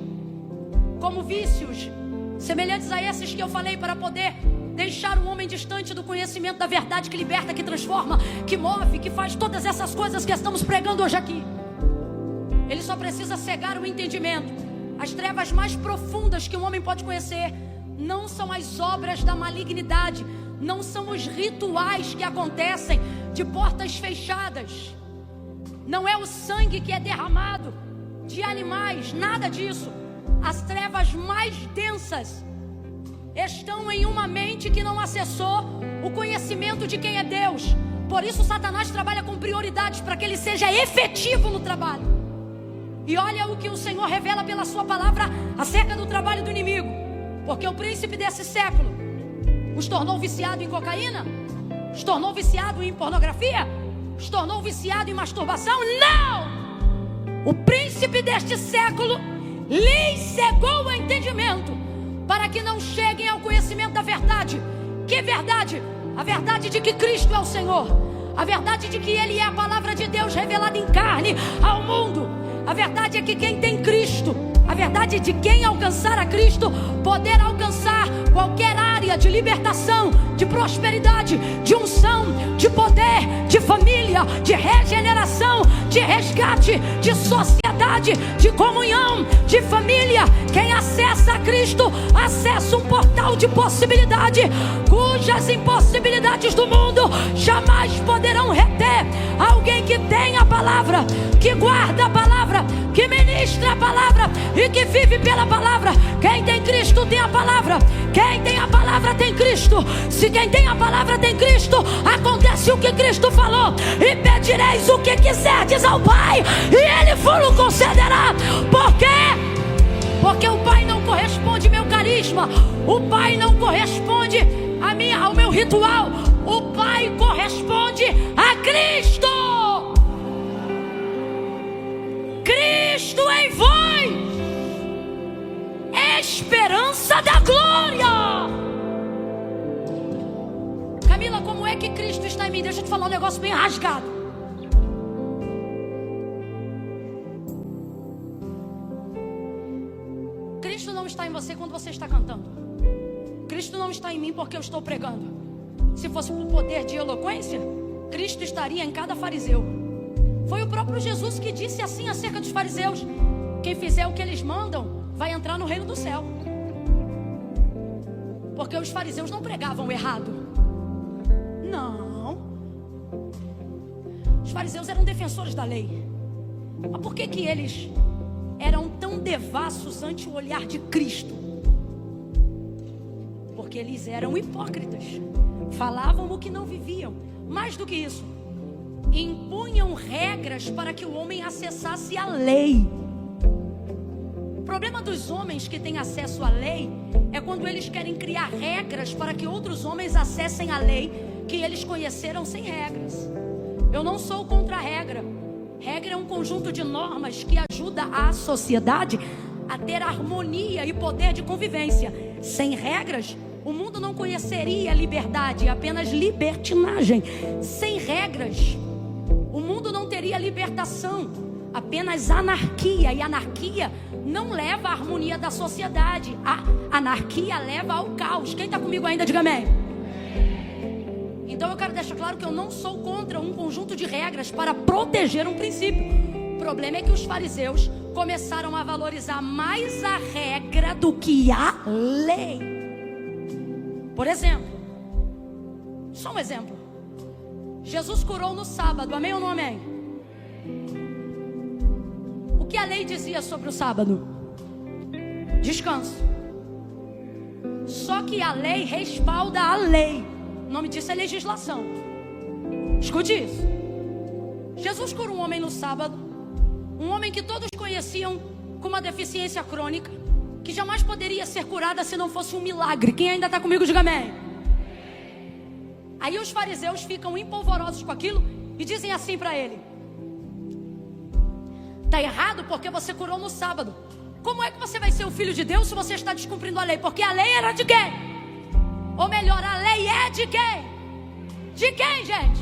[SPEAKER 1] como vícios semelhantes a esses que eu falei, para poder deixar o homem distante do conhecimento da verdade que liberta, que transforma, que move, que faz todas essas coisas que estamos pregando hoje aqui. Ele só precisa cegar o entendimento. As trevas mais profundas que um homem pode conhecer não são as obras da malignidade, não são os rituais que acontecem de portas fechadas, não é o sangue que é derramado de animais, nada disso. As trevas mais densas estão em uma mente que não acessou o conhecimento de quem é Deus. Por isso Satanás trabalha com prioridades para que ele seja efetivo no trabalho. E olha o que o Senhor revela pela sua palavra acerca do trabalho do inimigo. Porque o príncipe desse século os tornou viciado em cocaína, os tornou viciado em pornografia, os tornou viciado em masturbação. Não! O príncipe deste século lhes cegou o entendimento para que não cheguem ao conhecimento da verdade. Que verdade? A verdade de que Cristo é o Senhor, a verdade de que Ele é a palavra de Deus revelada em carne ao mundo. A verdade é que quem tem Cristo, a verdade de quem alcançar a Cristo, poder alcançar qualquer área de libertação, de prosperidade, de unção, de poder, de família, de regeneração, de resgate, de sociedade, de comunhão, de família. Quem acessa a Cristo, acessa um portal de possibilidade, cujas impossibilidades do mundo jamais poderão reter alguém que tem a palavra, que guarda a palavra, que ministra a palavra e que vive pela palavra. Quem tem Cristo tem a palavra. Quem tem a palavra tem Cristo. Se quem tem a palavra tem Cristo, acontece o que Cristo falou: e pedireis o que quiserdes ao Pai, e Ele vos concederá. Por quê? Porque o Pai não corresponde ao meu carisma, o Pai não corresponde ao meu ritual, o Pai corresponde a Cristo. Cristo em vós, esperança da glória. Camila, como é que Cristo está em mim? Deixa eu te falar um negócio bem rasgado. Cristo não está em você quando você está cantando. Cristo não está em mim porque eu estou pregando. Se fosse por poder de eloquência, Cristo estaria em cada fariseu. Foi o próprio Jesus que disse assim acerca dos fariseus: quem fizer o que eles mandam vai entrar no reino do céu. Porque os fariseus não pregavam errado. Não. Os fariseus eram defensores da lei. Mas por que eles eram tão devassos ante o olhar de Cristo? Porque eles eram hipócritas. Falavam o que não viviam. Mais do que isso, impunham regras para que o homem acessasse a lei. O problema dos homens que têm acesso à lei é quando eles querem criar regras para que outros homens acessem a lei que eles conheceram sem regras. Eu não sou contra a regra. Regra é um conjunto de normas que ajuda a sociedade a ter harmonia e poder de convivência. Sem regras, o mundo não conheceria liberdade, apenas libertinagem. Sem regras, o mundo não teria libertação, apenas anarquia. E anarquia não leva à harmonia da sociedade. A anarquia leva ao caos. Quem está comigo ainda, diga amém. Então eu quero deixar claro que eu não sou contra um conjunto de regras para proteger um princípio. O problema é que os fariseus começaram a valorizar mais a regra do que a lei. Por exemplo, só um exemplo. Jesus curou no sábado, amém ou não amém? O que a lei dizia sobre o sábado? Descanso. Só que a lei respalda a lei. O nome disso é legislação. Escute isso. Jesus curou um homem no sábado. Um homem que todos conheciam com uma deficiência crônica, que jamais poderia ser curada se não fosse um milagre. Quem ainda está comigo, diga amém. Aí os fariseus ficam empolvorosos com aquilo e dizem assim para ele: está errado porque você curou no sábado. Como é que você vai ser o filho de Deus se você está descumprindo a lei? Porque a lei era de quem? Ou melhor, a lei é de quem? De quem, gente?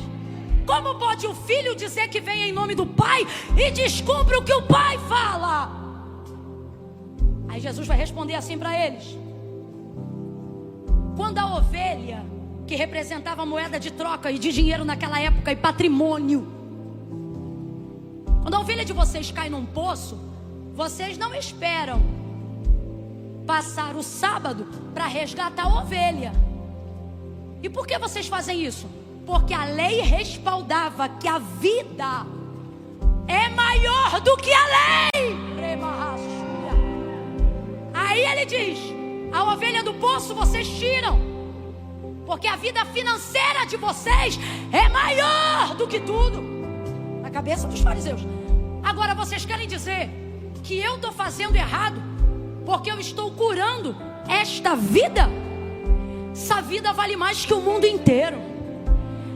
[SPEAKER 1] Como pode o filho dizer que vem em nome do pai e descumpre o que o pai fala? Aí Jesus vai responder assim para eles: quando a ovelha, que representava moeda de troca e de dinheiro naquela época e patrimônio, quando a ovelha de vocês cai num poço, vocês não esperam passar o sábado para resgatar a ovelha. E por que vocês fazem isso? Porque a lei respaldava que a vida é maior do que a lei. Aí ele diz: a ovelha do poço vocês tiram, porque a vida financeira de vocês é maior do que tudo. Na cabeça dos fariseus. Agora vocês querem dizer que eu estou fazendo errado porque eu estou curando esta vida? Essa vida vale mais que o mundo inteiro.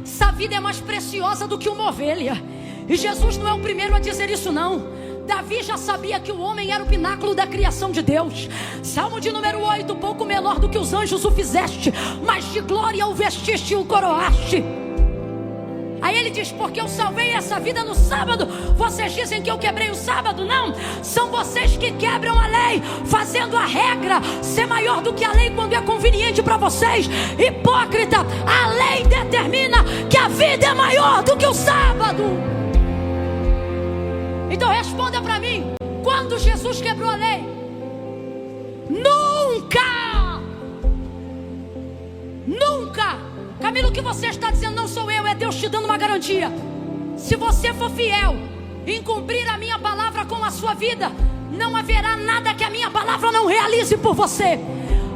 [SPEAKER 1] Essa vida é mais preciosa do que uma ovelha. E Jesus não é o primeiro a dizer isso, não. Davi já sabia que o homem era o pináculo da criação de Deus. Salmo de número 8: pouco menor do que os anjos o fizeste, mas de glória o vestiste e o coroaste. Aí ele diz: porque eu salvei essa vida no sábado. Vocês dizem que eu quebrei o sábado? Não, são vocês que quebram a lei, fazendo a regra ser maior do que a lei quando é conveniente para vocês. Hipócrita, a lei determina que a vida é maior do que o sábado. Então responda para mim: quando Jesus quebrou a lei? Nunca! Nunca! Camilo, o que você está dizendo não sou eu, é Deus te dando uma garantia. Se você for fiel em cumprir a minha palavra com a sua vida, não haverá nada que a minha palavra não realize por você.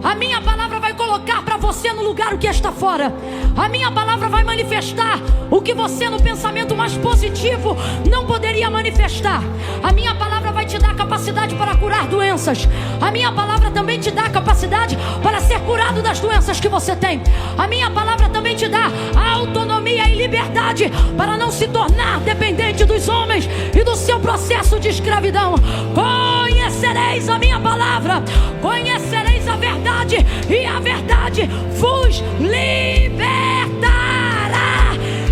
[SPEAKER 1] A minha palavra vai colocar para você no lugar o que está fora. A minha palavra vai manifestar o que você no pensamento mais positivo não poderia manifestar. A minha palavra vai te dar capacidade para curar doenças. A minha palavra também te dá capacidade para ser curado das doenças que você tem. A minha palavra também te dá autonomia e liberdade para não se tornar dependente dos homens e do seu processo de escravidão. Conhecereis a minha palavra, conhecereis verdade vos libertará.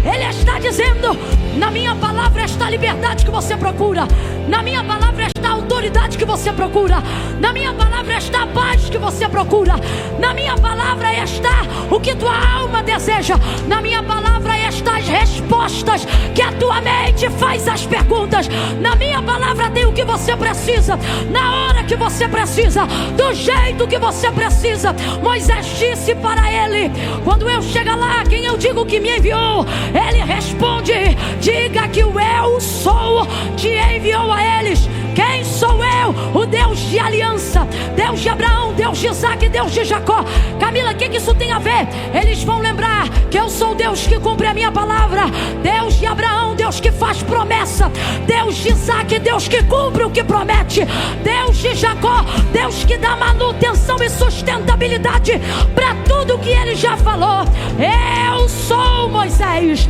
[SPEAKER 1] Ele está dizendo: na minha palavra está a liberdade que você procura, na minha palavra está a autoridade que você procura, na minha palavra está a paz que você procura, na minha palavra está o que tua alma deseja, na minha palavra está as respostas que a tua mente faz às perguntas, na minha palavra tem o que você precisa, na hora que você precisa, do jeito que você precisa. Moisés disse para ele: quando eu chegar lá, quem eu digo que me enviou? Ele responde: diga que o eu sou te enviou a eles. Quem sou eu? O Deus de aliança, Deus de Abraão, Deus de Isaac, Deus de Jacó. Camila, o que isso tem a ver? Eles vão lembrar que eu sou Deus que cumpre a minha palavra, Deus de Abraão, Deus que faz promessa, Deus de Isaac, Deus que cumpre o que promete, Deus de Jacó, Deus que dá manutenção e sustentabilidade para tudo que ele já falou. Eu sou, Moisés,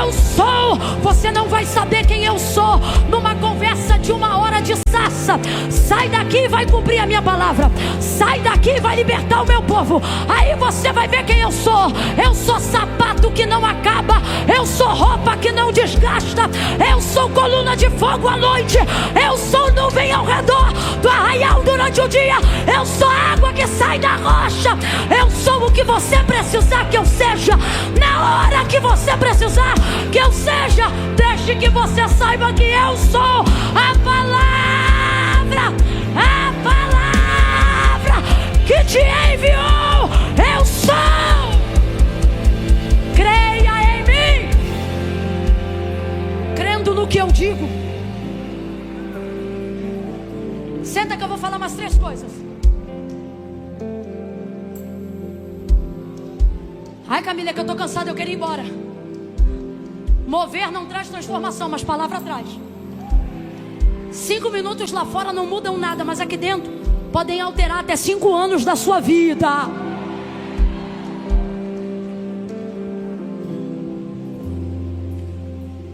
[SPEAKER 1] eu sou. Você não vai saber quem eu sou numa conversa de uma hora de sarça. Sai daqui e vai cumprir a minha palavra, sai daqui e vai libertar o meu povo. Aí você vai ver quem eu sou. Eu sou sapato que não acaba, eu sou roupa que não desgasta, eu sou coluna de fogo à noite, eu sou nuvem ao redor do arraial durante o dia, eu sou água que sai da rocha, eu sou o que você precisar que eu seja, na hora que você precisar que eu seja. Deixe que você saiba que eu sou a palavra que te enviou. Eu sou. Creia em mim, crendo no que eu digo. Senta que eu vou falar umas 3 coisas. Ai, Camila, é que eu tô cansada, eu quero ir embora. Mover não traz transformação, mas palavra traz. 5 minutos lá fora não mudam nada, mas aqui dentro podem alterar até 5 anos da sua vida.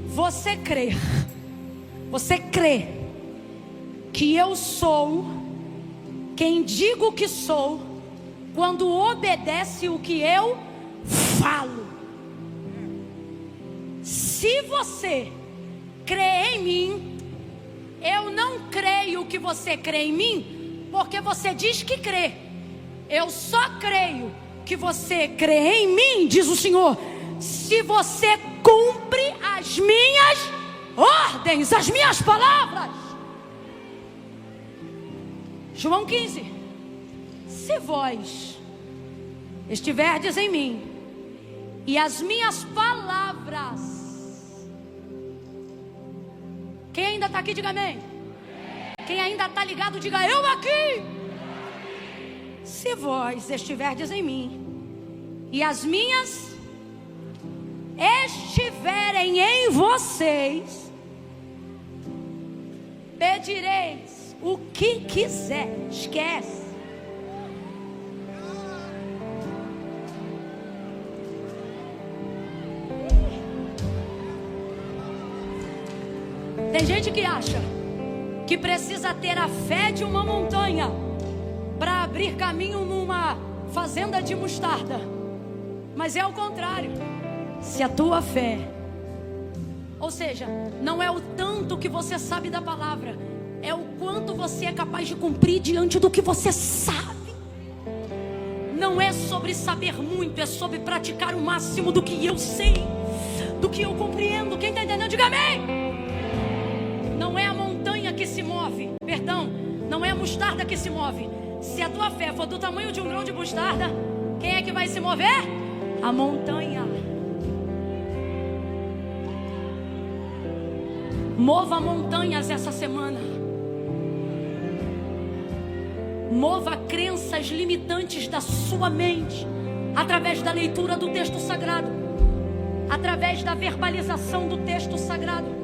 [SPEAKER 1] Você crê que eu sou quem digo que sou quando obedece o que eu falo. Se você crê em mim, eu não creio que você crê em mim porque você diz que crê. Eu só creio que você crê em mim, diz o Senhor, se você cumpre as minhas ordens, as minhas palavras. João 15: se vós estiverdes em mim e as minhas palavras. Quem ainda está aqui, diga amém. Quem ainda está ligado, diga eu aqui. Se vós estiverdes em mim e as minhas estiverem em vocês, pedireis o que quiser. Esquece. Tem gente que acha que precisa ter a fé de uma montanha para abrir caminho numa fazenda de mostarda. Mas é o contrário. Se a tua fé, ou seja, não é o tanto que você sabe da palavra, é o quanto você é capaz de cumprir diante do que você sabe. Não é sobre saber muito, é sobre praticar o máximo do que eu sei, do que eu compreendo. Quem está entendendo, diga amém. Não é a montanha que se move, perdão, não é a mostarda que se move. Se a tua fé for do tamanho de um grão de mostarda, quem é que vai se mover? A montanha. Mova montanhas essa semana. Mova crenças limitantes da sua mente através da leitura do texto sagrado, através da verbalização do texto sagrado.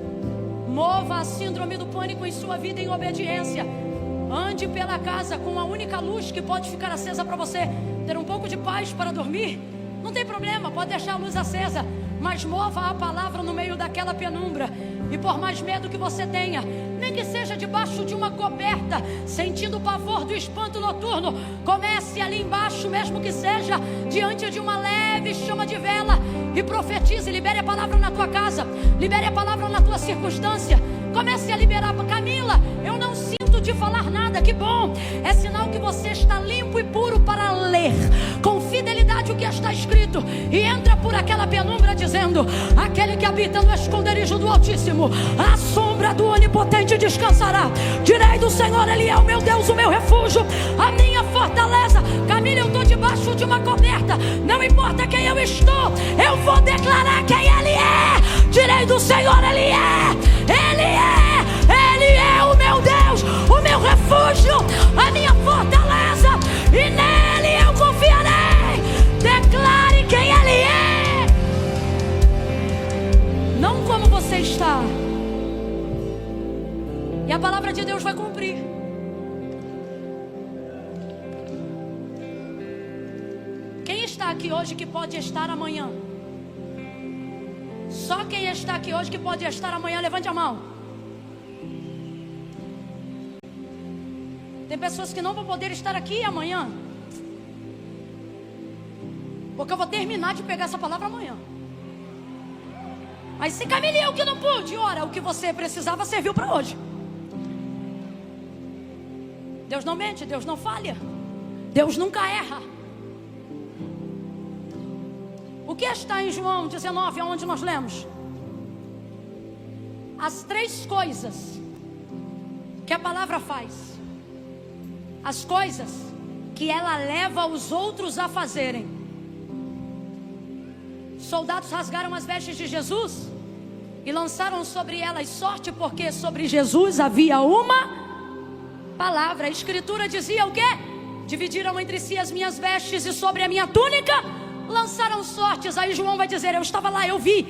[SPEAKER 1] Mova a síndrome do pânico em sua vida em obediência. Ande pela casa com a única luz que pode ficar acesa para você ter um pouco de paz para dormir. Não tem problema, pode deixar a luz acesa, mas mova a palavra no meio daquela penumbra. E por mais medo que você tenha, nem que seja debaixo de uma coberta, sentindo o pavor do espanto noturno, comece ali embaixo, mesmo que seja diante de uma leve chama de vela, e profetize, libere a palavra na tua casa, libere a palavra na tua circunstância. Comece a liberar. Camila, eu não sinto de falar nada. Que bom, é sinal que você está limpo e puro para ler com fidelidade o que está escrito, e entra por aquela penumbra dizendo: aquele que habita no esconderijo do Altíssimo, a sombra do Onipotente descansará. Direi do Senhor, Ele é o meu Deus, o meu refúgio, a minha fortaleza. Camila, eu estou debaixo de uma coberta, não importa quem eu estou, eu vou declarar quem Ele é. Direi do Senhor, Ele é o meu Deus, o meu refúgio, a minha fortaleza, e nele eu confiarei. Declare quem Ele é, não como você está. E a palavra de Deus vai cumprir. Quem está aqui hoje que pode estar amanhã? Só quem está aqui hoje que pode estar amanhã, levante a mão. Tem pessoas que não vão poder estar aqui amanhã, porque eu vou terminar de pegar essa palavra amanhã. Mas se Camila, eu que não pude, ora, o que você precisava serviu para hoje. Deus não mente, Deus não falha, Deus nunca erra. O que está em João 19, onde nós lemos? As 3 coisas que a palavra faz, as coisas que ela leva os outros a fazerem. Soldados rasgaram as vestes de Jesus e lançaram sobre elas sorte, porque sobre Jesus havia uma palavra. A Escritura dizia o quê? Dividiram entre si as minhas vestes e sobre a minha túnica lançaram sortes. Aí João vai dizer: eu estava lá, eu vi.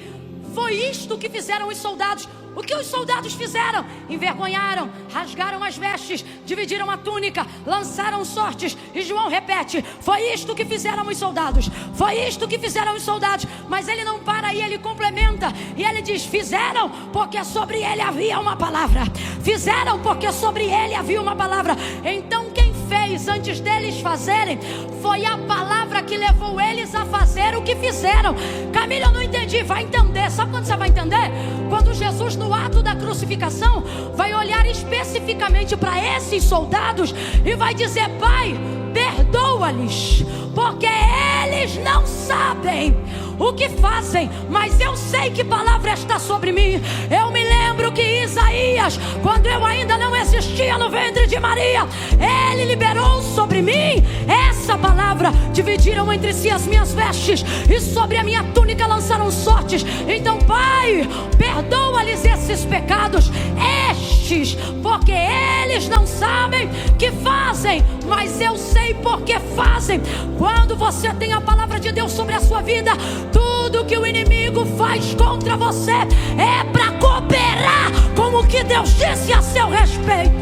[SPEAKER 1] Foi isto que fizeram os soldados. O que os soldados fizeram? Envergonharam, rasgaram as vestes, dividiram a túnica, lançaram sortes. E João repete: foi isto que fizeram os soldados. Foi isto que fizeram os soldados. Mas ele não para aí, ele complementa. E ele diz: fizeram porque sobre ele havia uma palavra. Fizeram porque sobre ele havia uma palavra. Então quem fez antes deles fazerem foi a palavra que levou eles a fazer o que fizeram. Camila, eu não entendi. Vai entender. Sabe quando você vai entender? Quando Jesus, no ato da crucificação, vai olhar especificamente para esses soldados e vai dizer: Pai, perdoa-lhes, porque eles não sabem o que fazem. Mas eu sei que palavra está sobre mim. Eu me lembro que Isaías, quando eu ainda não existia no ventre de Maria, ele liberou sobre mim essa palavra. Dividiram entre si as minhas vestes e sobre a minha túnica lançaram sortes. Então, Pai, perdoa-lhes esses pecados, porque eles não sabem que fazem, mas eu sei porque fazem. Quando você tem a palavra de Deus sobre a sua vida, tudo que o inimigo faz contra você é para cooperar com o que Deus disse a seu respeito.